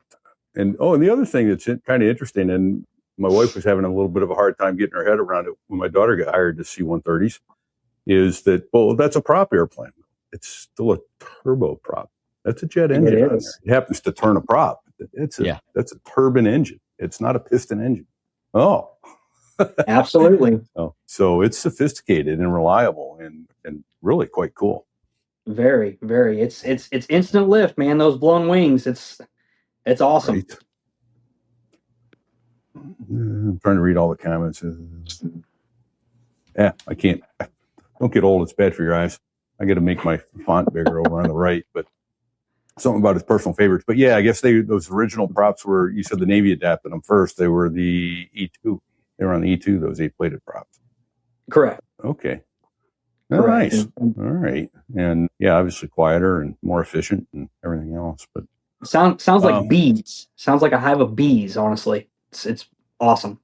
And the other thing that's kind of interesting, and my wife was having a little bit of a hard time getting her head around it when my daughter got hired to C130s, is that, well, that's a prop airplane. It's still a turboprop. That's a jet engine. It happens to turn a prop. That's a turbine engine. It's not a piston engine. Oh, absolutely. So it's sophisticated and reliable and really quite cool. Very, very. It's instant lift, man. Those blown wings. It's awesome. Right. I'm trying to read all the comments. I can't. Don't get old. It's bad for your eyes. I got to make my font bigger over on the right, but something about his personal favorites. But yeah, I guess those original props were, you said the Navy adapted them first. They were the E2. They were on the E2, those 8-bladed props. Correct. Okay. Nice. All right. And yeah, obviously quieter and more efficient and everything else. But sounds like bees. Sounds like a hive of bees, honestly. It's awesome.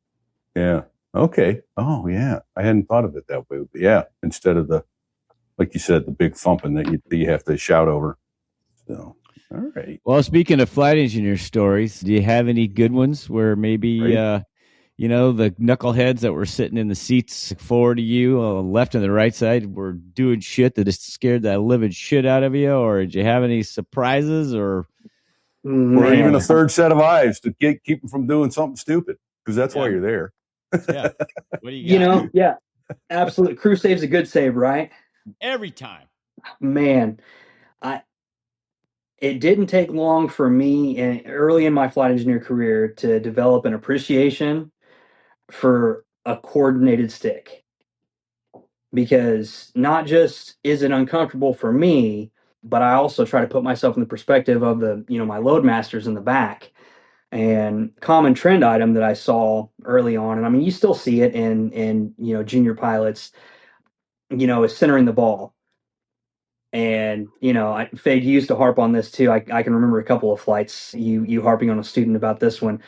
Yeah. Okay. Oh, yeah. I hadn't thought of it that way. But yeah, instead of like you said, the big thumping that you have to shout over. So, all right. Well, speaking of flight engineer stories, do you have any good ones where maybe, the knuckleheads that were sitting in the seats forward to you on the left and the right side were doing shit that just scared the living shit out of you? Or did you have any surprises or even a third set of eyes to keep them from doing something stupid? Because that's why you're there. Yeah. What do you got? Yeah, absolutely. Crew save's a good save, right? Every time. Man, I it didn't take long for me early in my flight engineer career to develop an appreciation for a coordinated stick, because not just is it uncomfortable for me, but I also try to put myself in the perspective of my load masters in the back. And common trend item that I saw early on, and I mean, you still see it in junior pilots, is centering the ball. And Fade, you used to harp on this too. I can remember a couple of flights you harping on a student about this one,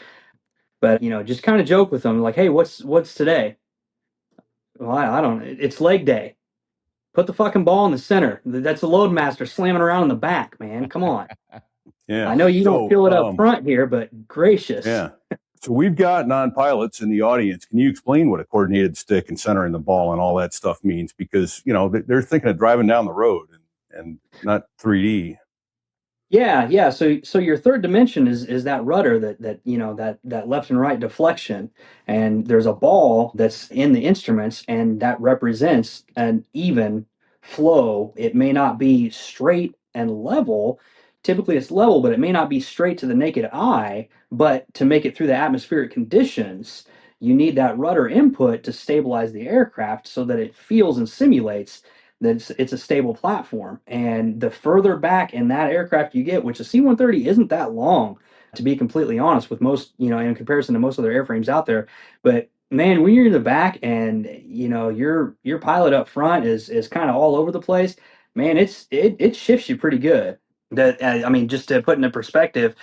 but just kind of joke with them like, "Hey, what's today?" Well, I don't. It's leg day. Put the fucking ball in the center. That's the load master slamming around in the back, man. Come on. Yeah. I know you don't feel it up So, front here, but gracious. yeah. So we've got non-pilots in the audience. Can you explain what a coordinated stick and centering the ball and all that stuff means? Because, they're thinking of driving down the road and not 3D. Yeah. So your third dimension is that rudder that left and right deflection, and there's a ball that's in the instruments, and that represents an even flow. It may not be straight and level. Typically, it's level, but it may not be straight to the naked eye. But to make it through the atmospheric conditions, you need that rudder input to stabilize the aircraft so that it feels and simulates that it's a stable platform. And the further back in that aircraft you get, which a C-130 isn't that long, to be completely honest, with most, in comparison to most other airframes out there. But man, when you're in the back and your pilot up front is kind of all over the place, man, it shifts you pretty good. That I mean, just to put into perspective,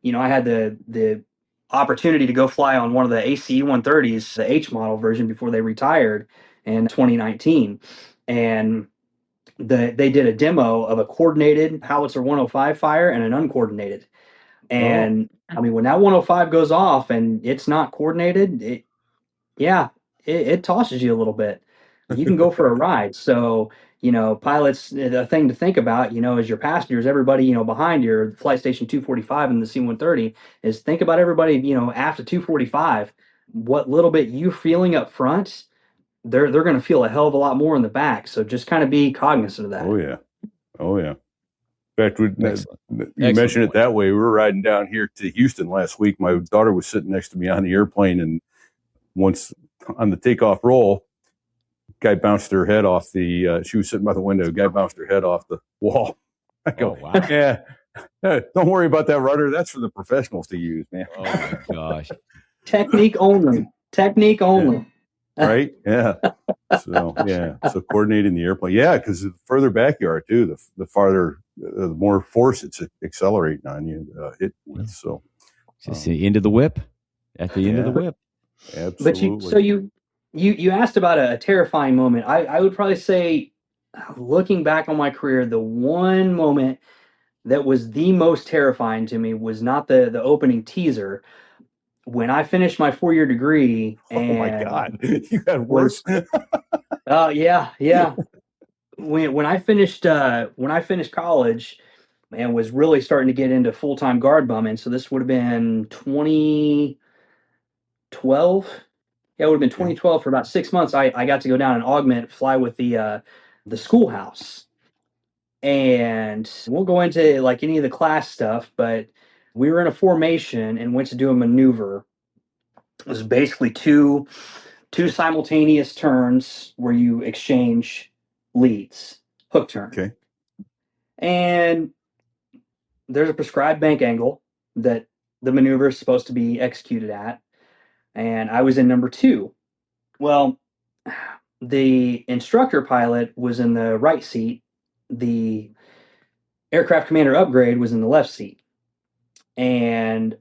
I had the opportunity to go fly on one of the AC 130s, the H model version, before they retired in 2019. And they did a demo of a coordinated howitzer 105 fire and an uncoordinated. And I mean, when that 105 goes off and it's not coordinated, it tosses you a little bit. You can go for a ride. So, pilots, the thing to think about, is your passengers, everybody, behind your flight station 245 in the C-130, is think about everybody, after 245, what little bit you feeling up front, they're going to feel a hell of a lot more in the back. So just kind of be cognizant of that. Oh yeah. In fact, you mentioned it that way. We were riding down here to Houston last week. My daughter was sitting next to me on the airplane, and once on the takeoff roll, guy bounced her head off the. She was sitting by the window. Guy bounced her head off the wall. I go, wow. Yeah. Don't worry about that rudder. That's for the professionals to use, man. Oh my gosh. Technique only. Technique only. Yeah. Right? Yeah. So coordinating the airplane. Yeah, because the further back you are too, the farther, the more force it's accelerating on you. Hit with. So just the end of the whip. At the end of the whip. Absolutely. But you asked about a terrifying moment. I would probably say, looking back on my career, the one moment that was the most terrifying to me was not the opening teaser. When I finished my 4-year degree, and oh my God, you had worse. Yeah. When I finished college and was really starting to get into full-time guard bumming, so this would have been 2012. Yeah, it would have been 2012. For about 6 months, I got to go down and augment, fly with the schoolhouse. And won't go into like any of the class stuff, but we were in a formation and went to do a maneuver. It was basically two simultaneous turns where you exchange leads, hook turn. Okay. And there's a prescribed bank angle that the maneuver is supposed to be executed at. And I was in number 2. Well, the instructor pilot was in the right seat. The aircraft commander upgrade was in the left seat. And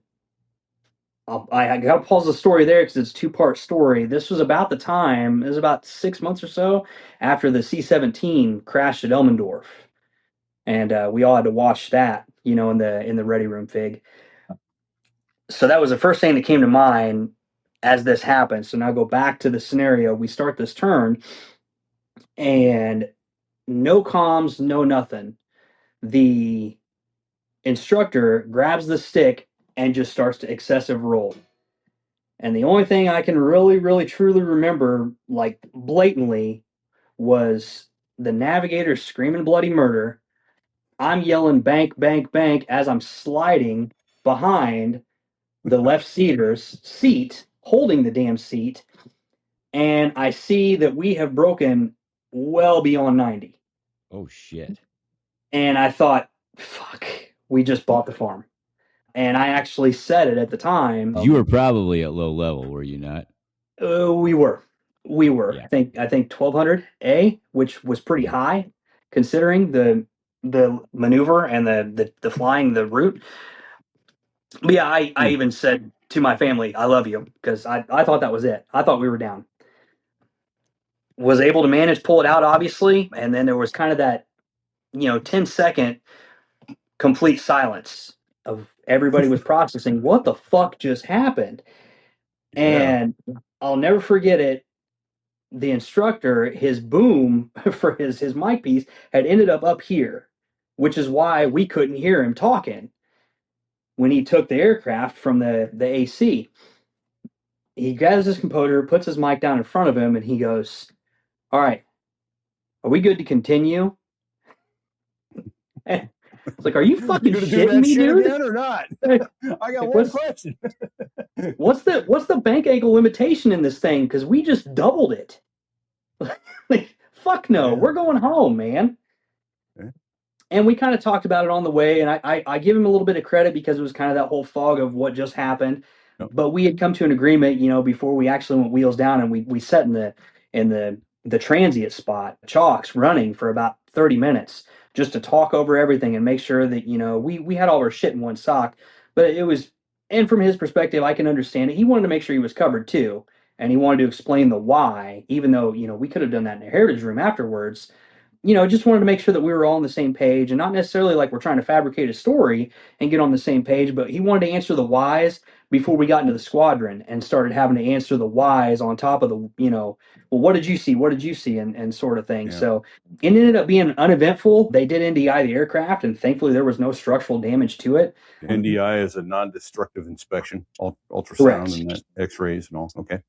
I got to pause the story there because it's a 2-part story. This was about the time, it was about 6 months or so after the C-17 crashed at Elmendorf. And we all had to watch that, in the ready room fig. So that was the first thing that came to mind as this happened. So now go back to the scenario. We start this turn, and no comms, no nothing. The instructor grabs the stick and just starts to excessive roll. And the only thing I can really, really, truly remember, like blatantly, was the navigator screaming bloody murder. I'm yelling bank, bank, bank as I'm sliding behind the left seater's seat, holding the damn seat. And I see that we have broken well beyond 90. Oh, shit. And I thought, fuck, we just bought the farm. And I actually said it at the time. You were probably at low level, were you not? We were. Yeah. I think 1200 A, which was pretty high considering the maneuver and the flying the route. But yeah, I even said to my family, I love you, because I thought that was it. I thought we were down. Was able to manage, pull it out, obviously, and then there was kind of that, 10-second complete silence of everybody was processing what the fuck just happened. Yeah. And I'll never forget it. The instructor, his boom for his mic piece had ended up here, which is why we couldn't hear him talking when he took the aircraft from the AC. He gathers his composure, puts his mic down in front of him, and he goes, "All right, are we good to continue?" It's like, are you fucking shitting me, dude? Again or not? I got one question. What's the bank angle limitation in this thing? Because we just doubled it. Like, fuck no, we're going home, man. Yeah. And we kind of talked about it on the way, and I give him a little bit of credit because it was kind of that whole fog of what just happened. Yep. But we had come to an agreement, before we actually went wheels down, and we sat in the transient spot, chalks, running for about 30 minutes just to talk over everything and make sure that, we had all our shit in one sock. But it was, and from his perspective, I can understand it. He wanted to make sure he was covered too. And he wanted to explain the why, even though, we could have done that in the heritage room afterwards. Just wanted to make sure that we were all on the same page, and not necessarily like we're trying to fabricate a story and get on the same page, but he wanted to answer the whys before we got into the squadron and started having to answer the whys on top of the, well, what did you see? What did you see? And sort of thing. Yeah. So it ended up being uneventful. They did NDI the aircraft, and thankfully there was no structural damage to it. NDI is a non-destructive inspection, ultrasound Correct. and X-rays and all. Okay.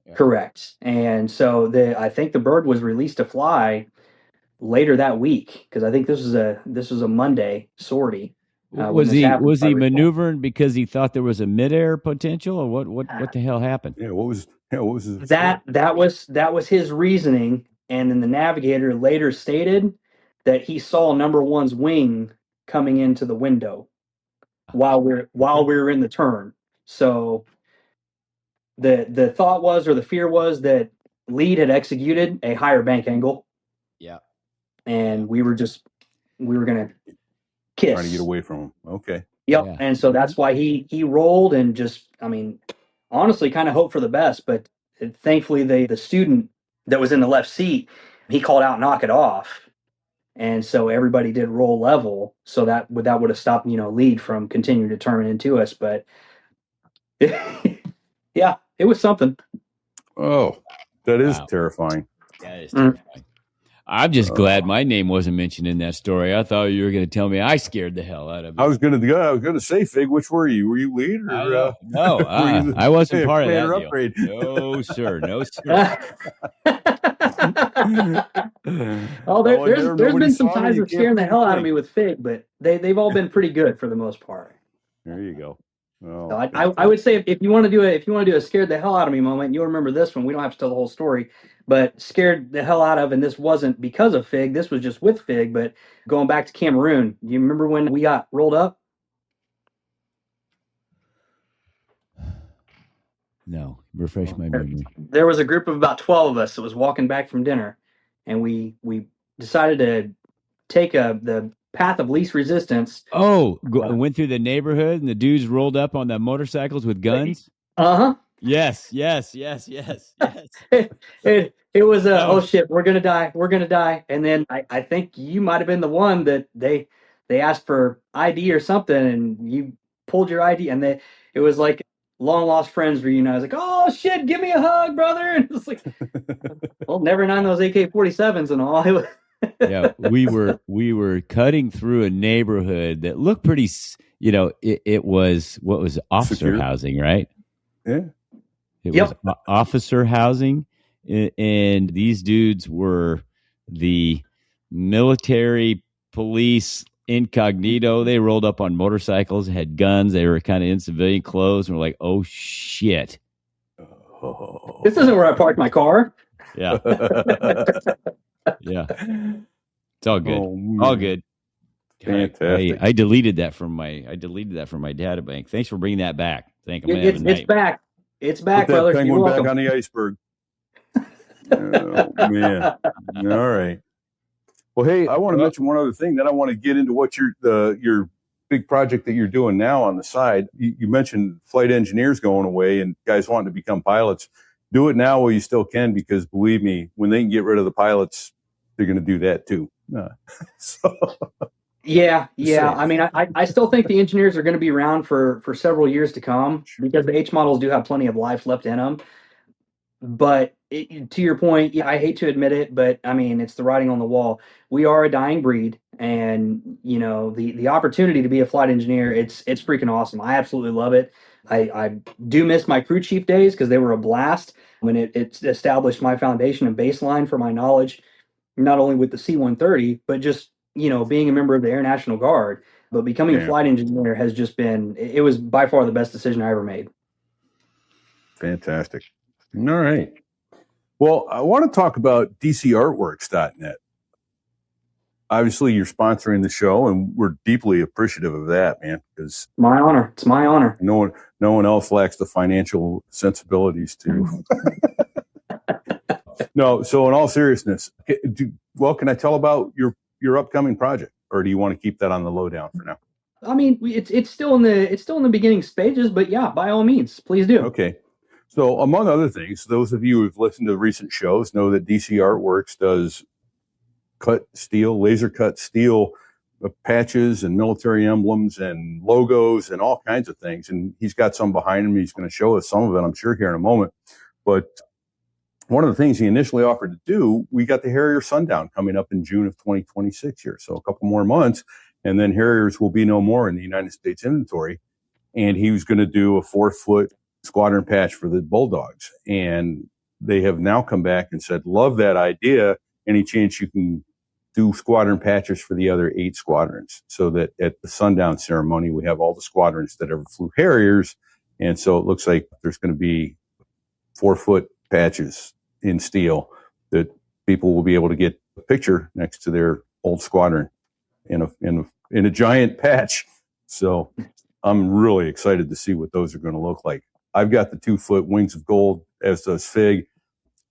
Yeah. Correct. And so I think the bird was released to fly later that week, because I think this was a Monday sortie. Was he maneuvering because he thought there was a midair potential, or what the hell happened? Yeah, what was his that was his reasoning, and then the navigator later stated that he saw number one's wing coming into the window while we were in the turn. So the thought was, or the fear was, that lead had executed a higher bank angle. Yeah. And we were gonna kiss, trying to get away from him. Okay. Yep. Yeah. And so that's why he rolled, and just, honestly, kind of hope for the best. But thankfully, the student that was in the left seat, he called out, "Knock it off," and so everybody did roll level. So that would have stopped lead from continuing to turn into us. But yeah, it was something. Oh, that is terrifying. That is terrifying. I'm just glad my name wasn't mentioned in that story. I thought you were going to tell me I scared the hell out of it. I was going to say, Fig, which were you? Were you lead or no? I wasn't part of that deal. Upgrade? No, sir. No, sir. Oh, there's been some times of scaring the hell out of me with Fig, but they've all been pretty good for the most part. There you go. Oh, So I would say, if you want to do a scared the hell out of me moment, you'll remember this one. We don't have to tell the whole story, but scared the hell out of, and this wasn't because of Fig. This was just with Fig. But going back to Cameroon, do you remember when we got rolled up? No, refresh my memory. There was a group of about 12 of us that was walking back from dinner, and we decided to take the path of least resistance. Oh, went through the neighborhood, and the dudes rolled up on the motorcycles with guns. Yes. It was oh shit, we're gonna die, and then I think you might have been the one that they asked for ID or something, and you pulled your ID, and it was like long lost friends reunion. I was like, oh shit, give me a hug, brother, and it's like, well, never known those AK-47s and all. Yeah, we were cutting through a neighborhood that looked pretty. It was, what was, officer secure housing, right? Yeah. It Yep. was officer housing, and these dudes were the military police incognito. They rolled up on motorcycles, had guns. They were kind of in civilian clothes, and were like, "Oh shit, This isn't where I parked my car." yeah, yeah." It's all good. Oh, All good. Fantastic. I deleted that from my data bank. Thanks for bringing that back. It's back. It's back, Put that brother. penguin You're back welcome. on the iceberg. Oh, man. All right. Well, hey, I want to mention one other thing. Then I want to get into what your big project that you're doing now on the side. You mentioned flight engineers going away and guys wanting to become pilots. Do it now while you still can, because believe me, when they can get rid of the pilots, they're going to do that too. So. Yeah. I mean, I still think the engineers are going to be around for several years to come, because the H models do have plenty of life left in them. But to your point, yeah, I hate to admit it, but I mean, it's the writing on the wall. We are a dying breed, and the opportunity to be a flight engineer, it's freaking awesome. I absolutely love it. I do miss my crew chief days, because they were a blast when it established my foundation and baseline for my knowledge, not only with the C130, but just being a member of the Air National Guard. But becoming a flight engineer has just been, it was by far the best decision I ever made. Fantastic. All right. Well, I want to talk about DCArtworks.net. Obviously, you're sponsoring the show, and we're deeply appreciative of that, man, because my honor. It's my honor. No one else lacks the financial sensibilities to. No. So in all seriousness, can I tell about your upcoming project, or do you want to keep that on the lowdown for now? I mean, it's still in the beginning stages, but yeah, by all means, please do. Okay. So, among other things, those of you who've listened to recent shows know that DC Artworks does laser cut steel patches and military emblems and logos and all kinds of things. And he's got some behind him. He's going to show us some of it, I'm sure, here in a moment. But one of the things he initially offered to do, we got the Harrier Sundown coming up in June of 2026 here. So a couple more months, and then Harriers will be no more in the United States inventory. And he was going to do a 4-foot squadron patch for the Bulldogs. And they have now come back and said, love that idea. Any chance you can do squadron patches for the other 8 squadrons, so that at the sundown ceremony, we have all the squadrons that ever flew Harriers. And so it looks like there's going to be 4-foot patches in steel that people will be able to get a picture next to their old squadron in a giant patch. So I'm really excited to see what those are going to look like. I've got the 2-foot Wings of Gold, as does Fig.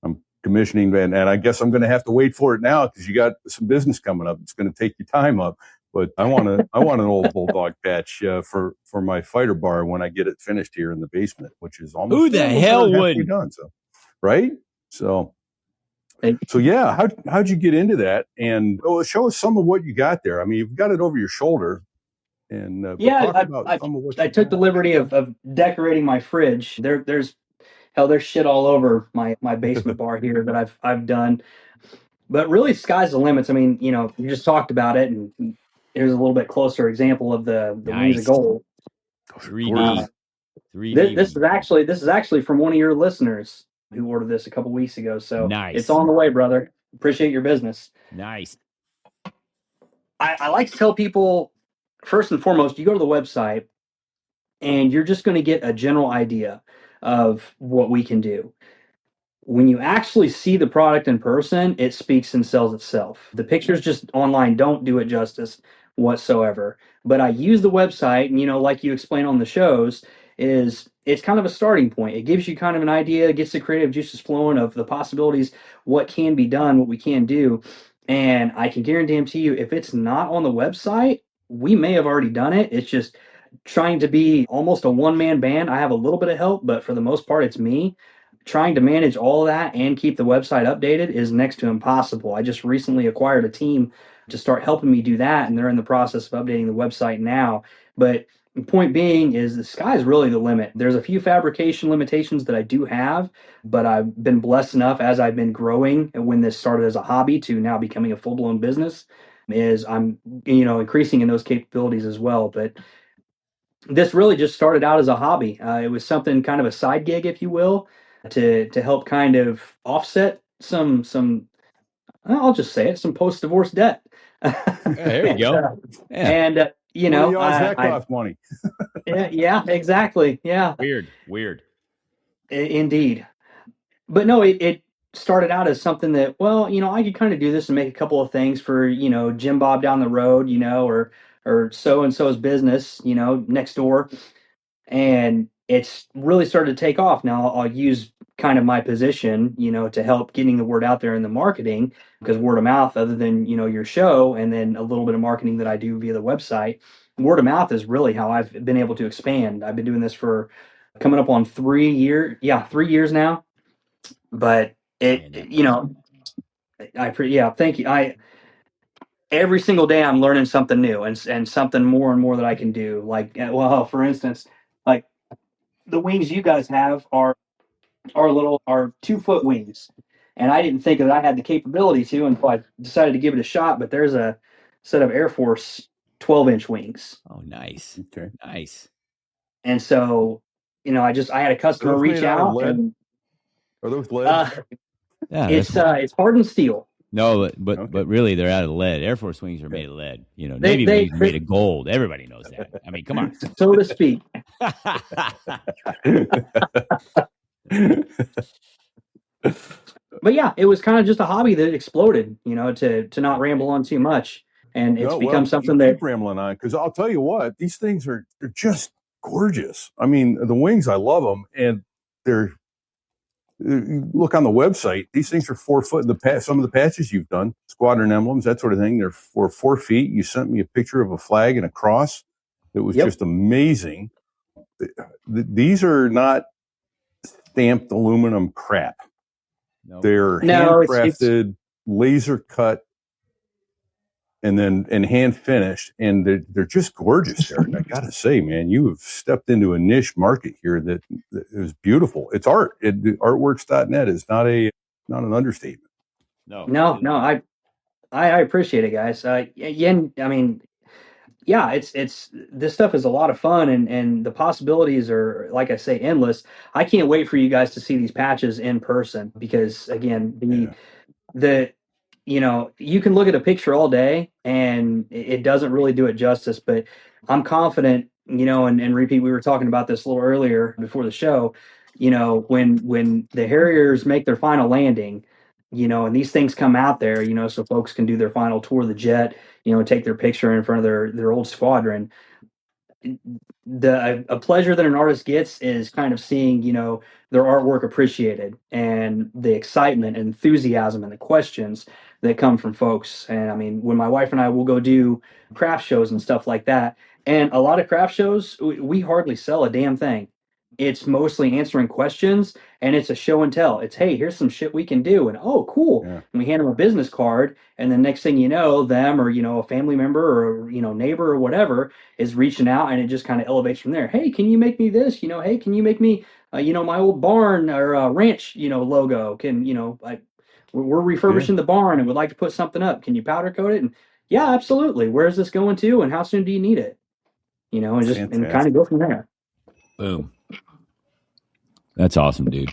I'm commissioning, and I guess I'm going to have to wait for it now, because you got some business coming up. It's going to take your time up. But I want an old Bulldog patch for my fighter bar when I get it finished here in the basement, which is almost who the hell would done. So, right? So yeah, how'd you get into that? And show us some of what you got there. I mean, you've got it over your shoulder. And I took the liberty of decorating my fridge. There's shit all over my basement bar here that I've done. But really, sky's the limits. I mean, you just talked about it, and here's a little bit closer example of the Wings of Gold. 3D. This is actually from one of your listeners who ordered this a couple weeks ago. So nice. It's on the way, brother. Appreciate your business. Nice. I like to tell people, first and foremost, you go to the website and you're just going to get a general idea of what we can do. When you actually see the product in person, it speaks and sells itself. The pictures just online don't do it justice whatsoever. But I use the website, and like you explain on the shows, it's kind of a starting point. It gives you kind of an idea, gets the creative juices flowing of the possibilities, what can be done, what we can do. And I can guarantee you, if it's not on the website, we may have already done it. It's just trying to be almost a one-man band. I have a little bit of help, but for the most part, it's me. Trying to manage all of that and keep the website updated is next to impossible. I just recently acquired a team to start helping me do that, and they're in the process of updating the website now. But the point being is the sky is really the limit. There's a few fabrication limitations that I do have, but I've been blessed enough as I've been growing, and when this started as a hobby to now becoming a full-blown business, is I'm increasing in those capabilities as well. But this really just started out as a hobby. It was something kind of a side gig, if you will. to help kind of offset some I'll just say it, some post-divorce debt. There you go. Yeah. And What do y'all's that cost money? yeah, exactly. Yeah, Weird. Indeed. But no, it started out as something that, well, I could kind of do this and make a couple of things for, Jim Bob down the road, or so and so's business, next door. And it's really started to take off. Now I'll use kind of my position, to help getting the word out there in the marketing, because word of mouth, other than, your show and then a little bit of marketing that I do via the website, word of mouth is really how I've been able to expand. I've been doing this for coming up on 3 years. Yeah, 3 years now. But thank you. Every single day I'm learning something new and something more and more that I can do. Like, well, for instance, like the wings you guys have are 2-foot wings, and I didn't think that I had the capability to until I decided to give it a shot. But there's a set of Air Force 12-inch wings. Oh, nice. Okay. Nice. And so, I had a customer reach out. And, are those lead? Yeah, it's hardened steel. No, but really, they're out of lead. Air Force wings are made of lead. Navy wings are made of gold. Everybody knows that. I mean, come on. So to speak. But yeah, it was kind of just a hobby that exploded, to not ramble on too much. And it's become something that... keep rambling on, because I'll tell you what, these things they're just gorgeous. I mean, the wings, I love them, and they're... You look on the website, these things are 4 foot. Some of the patches you've done, squadron emblems, that sort of thing, they're 4 feet. You sent me a picture of a flag and a cross. It was just amazing. These are not stamped aluminum crap. No. They're handcrafted, laser cut, and hand finished, and they're just gorgeous, Eric. I gotta say, man, you have stepped into a niche market here that is beautiful. It's art. Artworks.net is not an understatement. No, I appreciate it, guys. Again, I mean, yeah, it's this stuff is a lot of fun, and the possibilities are, like I say, endless. I can't wait for you guys to see these patches in person, because again, you can look at a picture all day and it doesn't really do it justice, but I'm confident, and repeat, we were talking about this a little earlier before the show, when the Harriers make their final landing, and these things come out there, so folks can do their final tour of the jet, take their picture in front of their old squadron. A pleasure that an artist gets is kind of seeing, their artwork appreciated, and the excitement and enthusiasm and the questions that come from folks. And I mean, when my wife and I will go do craft shows and stuff like that, and a lot of craft shows, we hardly sell a damn thing. It's mostly answering questions, and it's a show and tell. It's, hey, here's some shit we can do, and oh, cool. Yeah. And we hand them a business card, and the next thing you know, them or a family member or neighbor or whatever is reaching out, and it just kind of elevates from there. Hey, can you make me this? Hey, can you make me my old barn or ranch logo? We're refurbishing the barn and would like to put something up. Can you powder coat it? And yeah, absolutely. Where's this going to, and how soon do you need it? And kind of go from there. Boom. That's awesome, dude.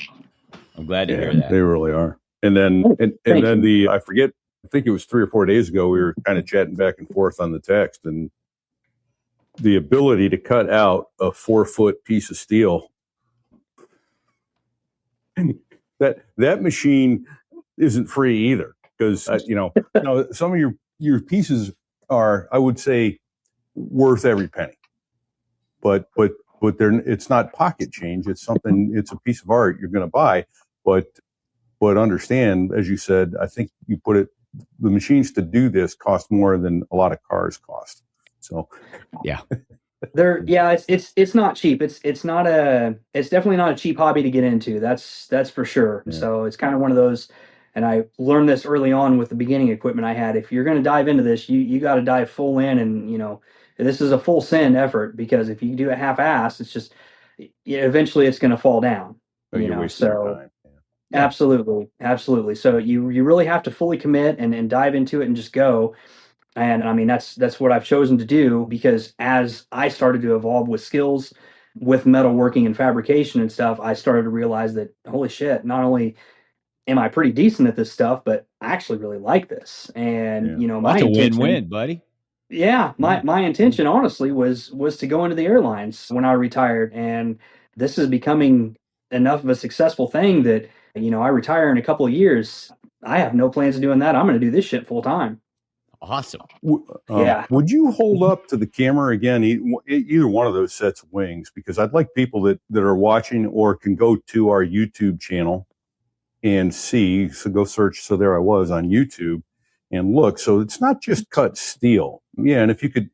I'm glad to hear that. They really are. And then I forget, I think it was 3 or 4 days ago, we were kind of chatting back and forth on the text, and the ability to cut out a 4-foot piece of steel. That machine isn't free either, because some of your pieces are, I would say, worth every penny, but it's not pocket change. It's a piece of art you're going to buy, but understand, as you said, I think you put it, the machines to do this cost more than a lot of cars cost. So yeah. It's not cheap. It's definitely not a cheap hobby to get into. That's for sure. Yeah. So it's kind of one of those, and I learned this early on with the beginning equipment I had. If you're going to dive into this, you got to dive full in, and this is a full send effort, because if you do it half-assed, it's just eventually it's going to fall down. You're wasting your time. Yeah. Absolutely. So you really have to fully commit and dive into it and just go. And I mean, that's what I've chosen to do, because as I started to evolve with skills with metalworking and fabrication and stuff, I started to realize that, holy shit, not only am I pretty decent at this stuff, but I actually really like this. And, Yeah. my That's a intention, win-win, buddy. yeah, my intention honestly was to go into the airlines when I retired, and this is becoming enough of a successful thing that, I retire in a couple of years. I have no plans of doing that. I'm going to do this shit full time. Awesome. Yeah. Would you hold up to the camera again, either one of those sets of wings? Because I'd like people that are watching or can go to our YouTube channel and see. So go search "So There I Was" on YouTube and look. So it's not just cut steel. Yeah, and if you could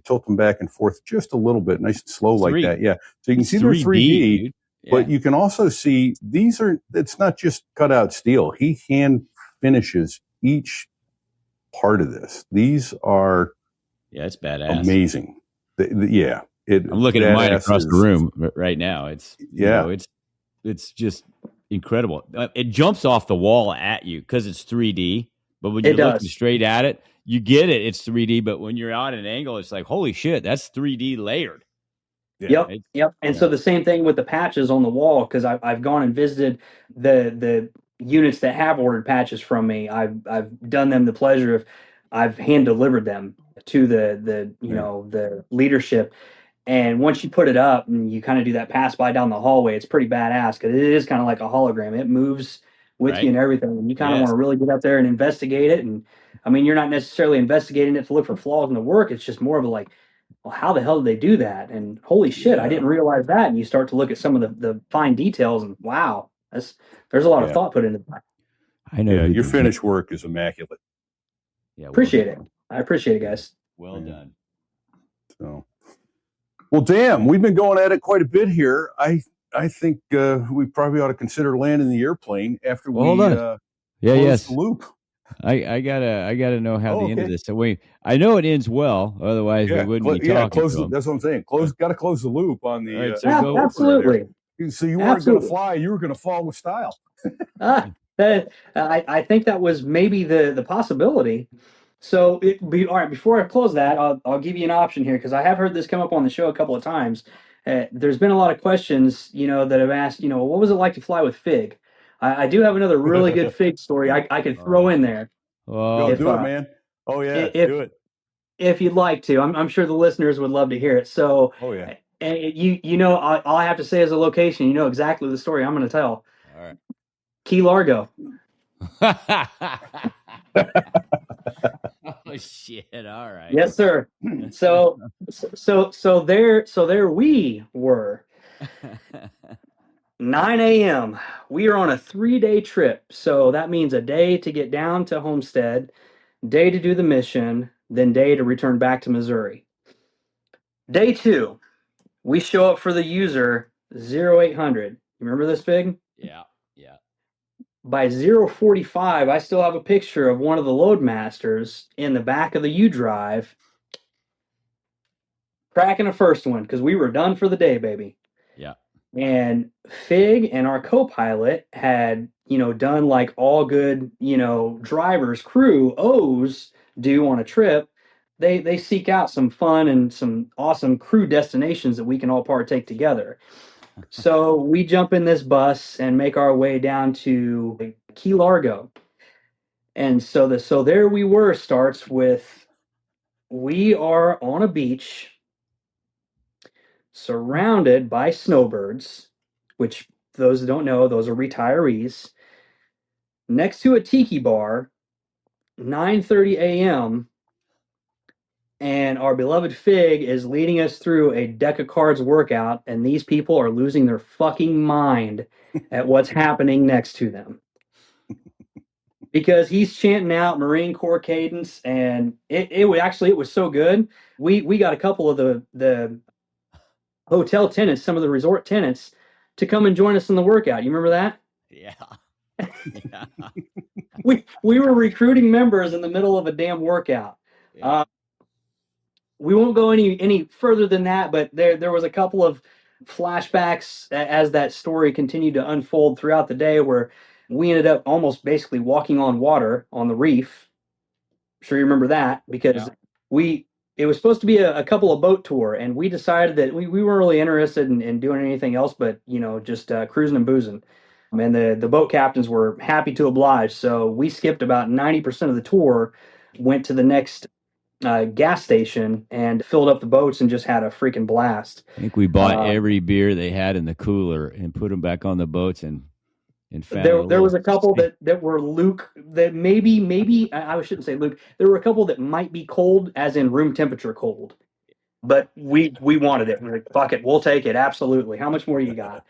tilt them back and forth just a little bit, nice and slow like that. Yeah. So you can see they're 3D, but you can also see it's not just cut out steel. He hand finishes each part of this. These are it's badass, amazing. I'm looking at mine across the room right now. It's it's just incredible. It jumps off the wall at you because it's 3D, but when you're looking straight at it, you get it. It's 3D, but when you're out at an angle, it's like, holy shit, that's 3D layered. Yeah. Yep. And so the same thing with the patches on the wall, because I've gone and visited the units that have ordered patches from me. I've done them the pleasure of, I've hand delivered them to the leadership. And once you put it up and you kind of do that pass by down the hallway, it's pretty badass because it is kind of like a hologram. It moves with you and everything. And you kind of want to really get up there and investigate it. And I mean, you're not necessarily investigating it to look for flaws in the work. It's just more of a like, well, how the hell did they do that? And holy shit, I didn't realize that. And you start to look at some of the fine details, and wow, there's a lot of thought put into that. I know. Your finished work is immaculate. Yeah, appreciate it. I appreciate it, guys. Well done. So, well, damn, we've been going at it quite a bit here. I think we probably ought to consider landing the airplane after we close the loop. I gotta know how the end of this. So I know it ends well. Otherwise, we wouldn't be talking. That's what I'm saying. Got to close the loop on the. Right, so absolutely. So you weren't going to fly. You were going to fall with style. I think that was maybe the possibility. So all right. Before I close that, I'll give you an option here because I have heard this come up on the show a couple of times. There's been a lot of questions, that have asked, what was it like to fly with Fig? I do have another really good Fig story I could throw in there. Oh, do it, man. Oh, yeah, do it. If you'd like to. I'm sure the listeners would love to hear it. So, all I have to say is a location. You know exactly the story I'm going to tell. All right. Key Largo. Oh, shit. All right. Yes, sir. So there we were. 9 a.m. We are on a 3-day trip. So that means a day to get down to Homestead, day to do the mission, then day to return back to Missouri. Day 2, we show up for the user 0800. You remember this, Fig? Yeah. By 045, I still have a picture of one of the Loadmasters in the back of the U-Drive cracking a first one because we were done for the day, baby. Yeah. And Fig and our co-pilot had, done like all good, drivers, crew, O's do on a trip. They seek out some fun and some awesome crew destinations that we can all partake together. So we jump in this bus and make our way down to Key Largo. And so there we were starts with, we are on a beach surrounded by snowbirds, which those that don't know, those are retirees, next to a tiki bar, 9:30 a.m., and our beloved Fig is leading us through a deck of cards workout, and these people are losing their fucking mind at what's happening next to them. Because he's chanting out Marine Corps cadence, and it was so good. We got a couple of the hotel tenants, some of the resort tenants, to come and join us in the workout. You remember that? Yeah. We were recruiting members in the middle of a damn workout. Yeah. We won't go any further than that, but there was a couple of flashbacks as that story continued to unfold throughout the day where we ended up almost basically walking on water on the reef. I'm sure you remember that because we it was supposed to be a couple of boat tour, and we decided that we weren't really interested in doing anything else but, just cruising and boozing. And the boat captains were happy to oblige. So we skipped about 90% of the tour, went to the next gas station and filled up the boats and just had a freaking blast. I think we bought every beer they had in the cooler and put them back on the boats and found there was a couple that were Luke, that maybe I shouldn't say Luke. There were a couple that might be cold, as in room temperature cold, but we wanted it. We're like, fuck it, we'll take it. Absolutely. How much more you got?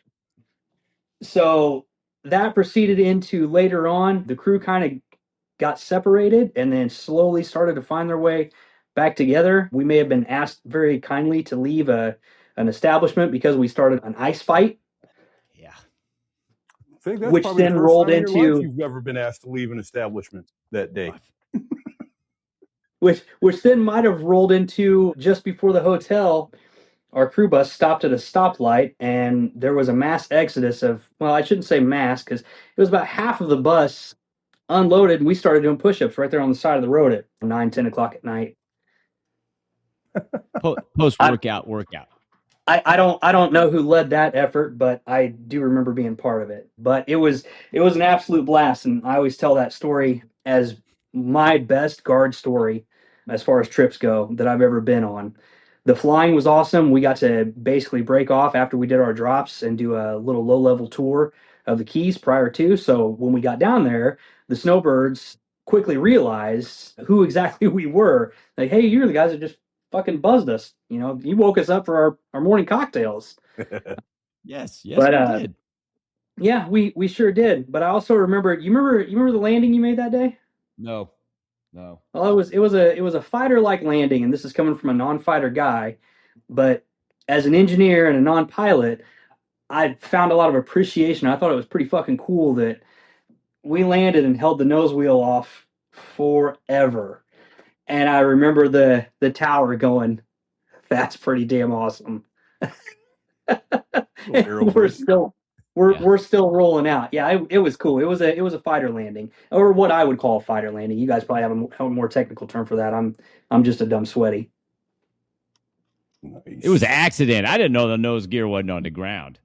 So that proceeded into later on. The crew kind of got separated and then slowly started to find their way back together. We may have been asked very kindly to leave an establishment because we started an ice fight. Yeah. I think that's which probably then the first rolled time in your into life you've ever been asked to leave an establishment that day. which then might have rolled into just before the hotel. Our crew bus stopped at a stoplight, and there was a mass exodus of, well, I shouldn't say mass, because it was about half of the bus unloaded, and we started doing push-ups right there on the side of the road at 9, 10 o'clock at night. Post-workout. I don't know who led that effort, but I do remember being part of it. But it was an absolute blast, and I always tell that story as my best guard story as far as trips go that I've ever been on. The flying was awesome. We got to basically break off after we did our drops and do a little low-level tour of the Keys prior to. So when we got down there, the snowbirds quickly realized who exactly we were. Like, hey, you're the guys that just fucking buzzed us. You woke us up for our morning cocktails. Yes, But, we did. Yeah, we sure did. But I also remember. You remember the landing you made that day? No. Well, it was a fighter-like landing, and this is coming from a non-fighter guy. But as an engineer and a non-pilot, I found a lot of appreciation. I thought it was pretty fucking cool that we landed and held the nose wheel off forever. And I remember the tower going, "That's pretty damn awesome." we're still rolling out. Yeah, it was cool. It was a fighter landing, or what I would call a fighter landing. You guys probably have a more technical term for that. I'm just a dumb sweaty. Nice. It was an accident. I didn't know the nose gear wasn't on the ground.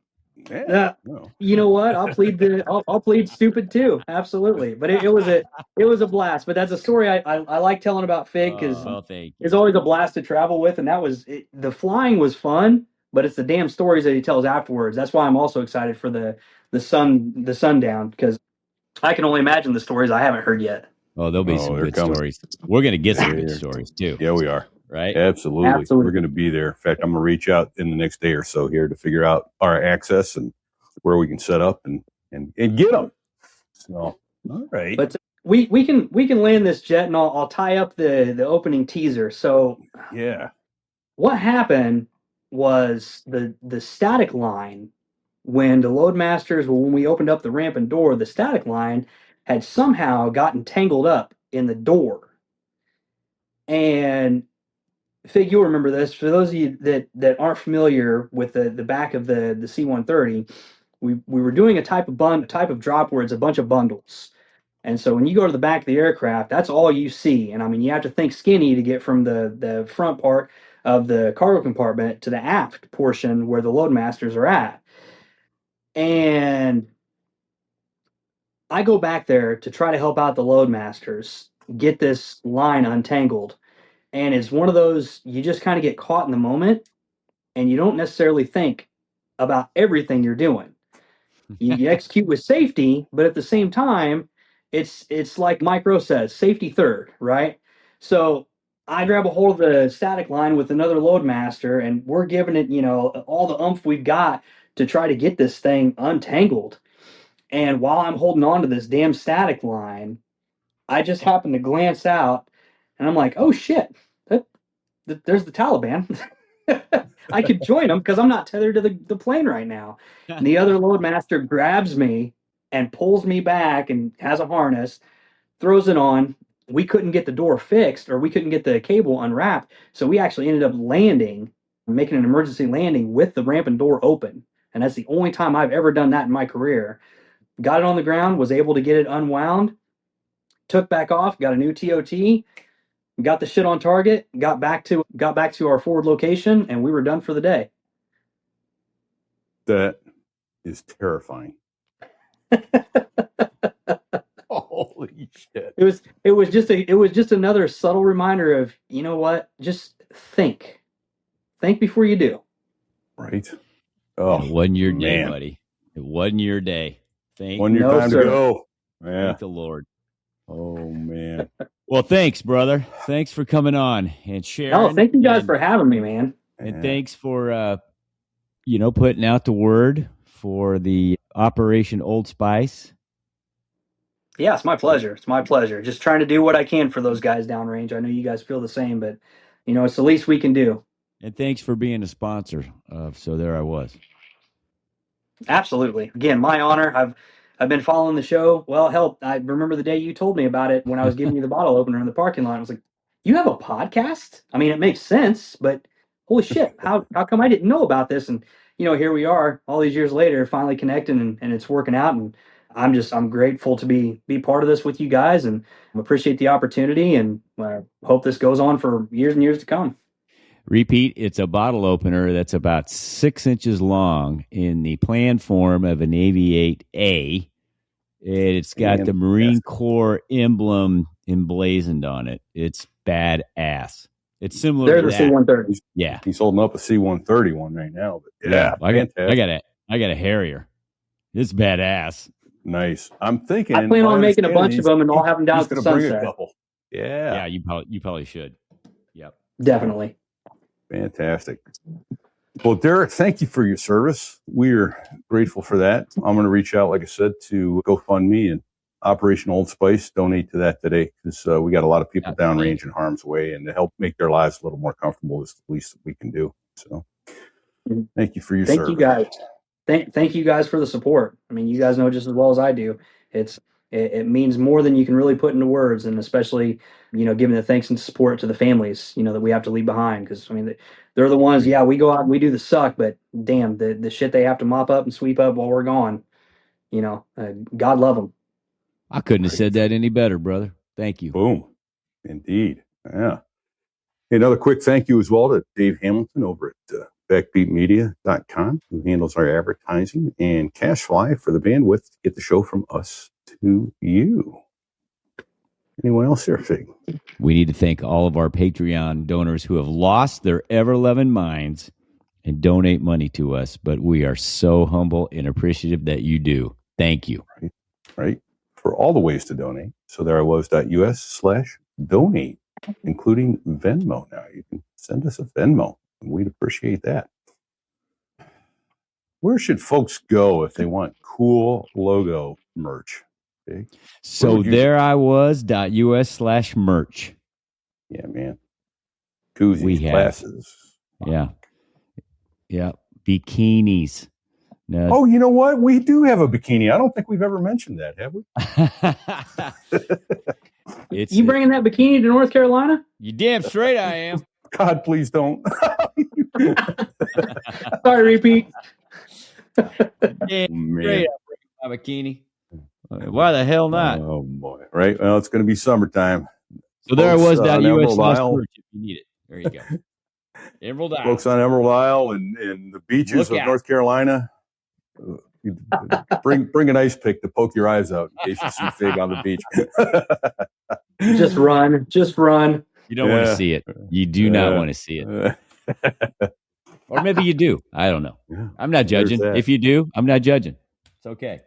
Yeah. No. You know what? I'll plead stupid too. Absolutely. But it was a blast. But that's a story I like telling about Fig, because it's always a blast to travel with. And that was it. The flying was fun, but it's the damn stories that he tells afterwards. That's why I'm also excited for the sundown, because I can only imagine the stories I haven't heard yet. Oh, there'll be some good stories. We're gonna get some good stories too. Yeah, we are. Right? Absolutely. We're going to be there. In fact, I'm going to reach out in the next day or so here to figure out our access and where we can set up and get them. So, all right. But we can land this jet, and I'll tie up the opening teaser. So yeah, what happened was the static line when the Loadmasters, when we opened up the ramp and door, the static line had somehow gotten tangled up in the door. And Fig, you'll remember this. For those of you that aren't familiar with the back of the C130, we were doing a type of drop where it's a bunch of bundles. And so when you go to the back of the aircraft, that's all you see. And I mean, you have to think skinny to get from the front part of the cargo compartment to the aft portion where the Loadmasters are at. And I go back there to try to help out the Loadmasters get this line untangled. And it's one of those, you just kind of get caught in the moment and you don't necessarily think about everything you're doing. You execute with safety, but at the same time, it's like Micro says, safety third, right? So I grab a hold of the static line with another Loadmaster, and we're giving it, all the oomph we've got to try to get this thing untangled. And while I'm holding on to this damn static line, I just happen to glance out, and I'm like, oh shit, there's the Taliban. I could join them because I'm not tethered to the plane right now. And the other Loadmaster grabs me and pulls me back and has a harness, throws it on. We couldn't get the door fixed, or we couldn't get the cable unwrapped. So we actually ended up making an emergency landing with the ramp and door open. And that's the only time I've ever done that in my career. Got it on the ground, was able to get it unwound, took back off, got a new TOT, got the shit on target, got back to our forward location, and we were done for the day. That is terrifying. Holy shit. It was just another subtle reminder of, you know what? Just think before you do. Right. Oh, it wasn't your day, man. buddy. It wasn't your day. Wasn't your time to go. Yeah. Thank the Lord. Oh, man. Well, thanks, brother. Thanks for coming on and sharing. No, thank you guys for having me, man. And thanks for, putting out the word for the Operation Old Spice. Yeah, it's my pleasure. It's my pleasure. Just trying to do what I can for those guys downrange. I know you guys feel the same, but, it's the least we can do. And thanks for being a sponsor of So There I Was. Absolutely. Again, my honor. I've been following the show. Well, hell, I remember the day you told me about it when I was giving you the bottle opener in the parking lot. I was like, you have a podcast? I mean, it makes sense, but holy shit, how come I didn't know about this? And, here we are all these years later, finally connecting and it's working out. And I'm grateful to be part of this with you guys and appreciate the opportunity. And I hope this goes on for years and years to come. Repeat, it's a bottle opener that's about 6 inches long in the plan form of an Aviate-A. It's got the Marine Corps emblem emblazoned on it. It's badass. It's similar to the C130. Yeah. He's holding up a C130 one right now. But I got a Harrier. It's badass. Nice. I'm thinking. I plan on making a bunch of them and I'll have them down at the sunset. Bring a couple. Yeah. Yeah, you probably should. Yep. Definitely. Fantastic. Well, Derek, thank you for your service. We're grateful for that. I'm going to reach out, like I said, to GoFundMe and Operation Old Spice. Donate to that today because we got a lot of people downrange in harm's way, and to help make their lives a little more comfortable is the least that we can do. So thank you for your service. Thank you guys. Thank you guys for the support. I mean, you guys know just as well as I do. It means more than you can really put into words, and especially, giving the thanks and support to the families, that we have to leave behind. Because, I mean, they're the ones, we go out and we do the suck, but damn, the shit they have to mop up and sweep up while we're gone, God love them. I couldn't have said that any better, brother. Thank you. Boom. Indeed. Yeah. Another quick thank you as well to Dave Hamilton over at backbeatmedia.com, who handles our advertising, and Cashfly for the bandwidth to get the show from us to you. Anyone else here, Fig? We need to thank all of our Patreon donors who have lost their ever-loving minds and donate money to us, but we are so humble and appreciative that you do. Thank you. Right. For all the ways to donate, so there I was.us/donate, including Venmo. Now you can send us a Venmo, and we'd appreciate that. Where should folks go if they want cool logo merch? Okay. So there I was.us/merch. Yeah, man. Koozies, glasses. Yeah. Yeah. Bikinis. No. Oh, you know what? We do have a bikini. I don't think we've ever mentioned that, have we? You bringing that bikini to North Carolina? You damn straight I am. God, please don't. Sorry, repeat. Damn straight I bring my bikini. Why the hell not? Oh, boy. Right? Well, it's going to be summertime. So there I was.us/merch if you need it. There you go. Emerald Isle. Folks on Emerald Isle and the beaches of North Carolina. Bring an ice pick to poke your eyes out in case you see Fig on the beach. Just run. You don't want to see it. You do not want to see it. Or maybe you do. I don't know. Yeah, I'm not judging. If you do, I'm not judging. It's okay.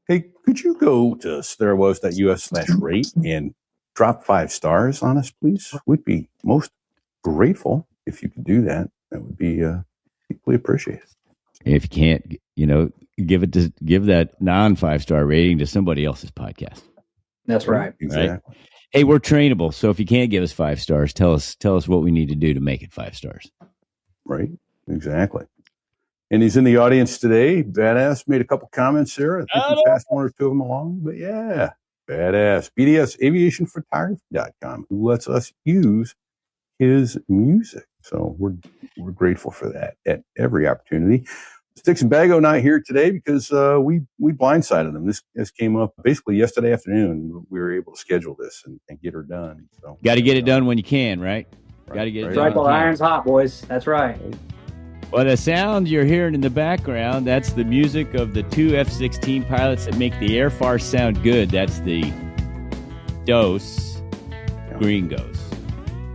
Hey, could you go to therewas.us/rate and drop 5 stars on us, please? We'd be most grateful if you could do that. That would be deeply appreciated. If you can't, give that non-5-star rating to somebody else's podcast. That's right. Exactly. Right? Hey, we're trainable. So if you can't give us 5 stars, tell us what we need to do to make it 5 stars. Right. Exactly. And he's in the audience today. Badass made a couple comments there. I think we passed 1 or 2 of them along. But yeah, badass. BDS aviationphotography.com, who lets us use his music. So we're grateful for that at every opportunity. Sticks and Bago not here today because we blindsided them. This came up basically yesterday afternoon. We were able to schedule this and get her done. So got to get it done when you can, right? Got to get it done. Right while the iron's hot, boys. That's right. Well, the sound you're hearing in the background, that's the music of the two F-16 pilots that make the air farce sound good. That's the Dos Gringos.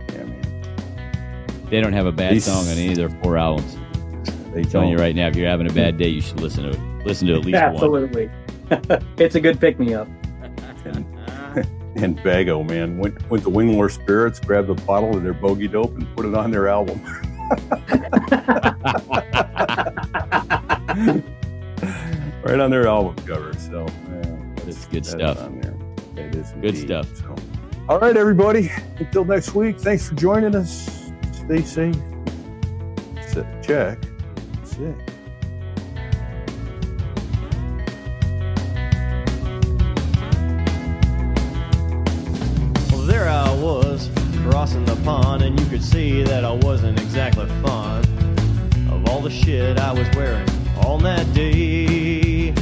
Yeah, man. They don't have a bad song on any of their 4 albums. I'm telling you right now, if you're having a bad day, you should listen to it. Listen to at least Absolutely. It's a good pick-me-up. And Bago, man, went to Winglore Spirits, grabbed a bottle of their bogey dope, and put it on their album. Right on their album cover. So that's good stuff. On there. That is good stuff. So, all right, everybody. Until next week, thanks for joining us. Stay safe. Set the check. Sick. Well, there I was, crossing the pond, and you could see that I wasn't exactly fond of all the shit I was wearing on that day.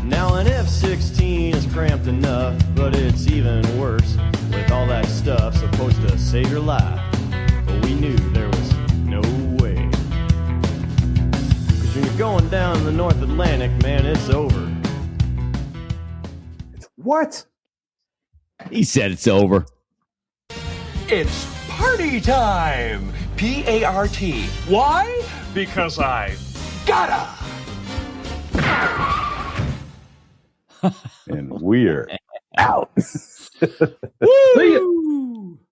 Now an F-16 is cramped enough, but it's even worse with all that stuff supposed to save your life. But we knew there was no way. Cause when you're going down the North Atlantic, man, it's over. What? He said it's over. It's party time! P-A-R-T. Why? Because I gotta! And we're out. See ya.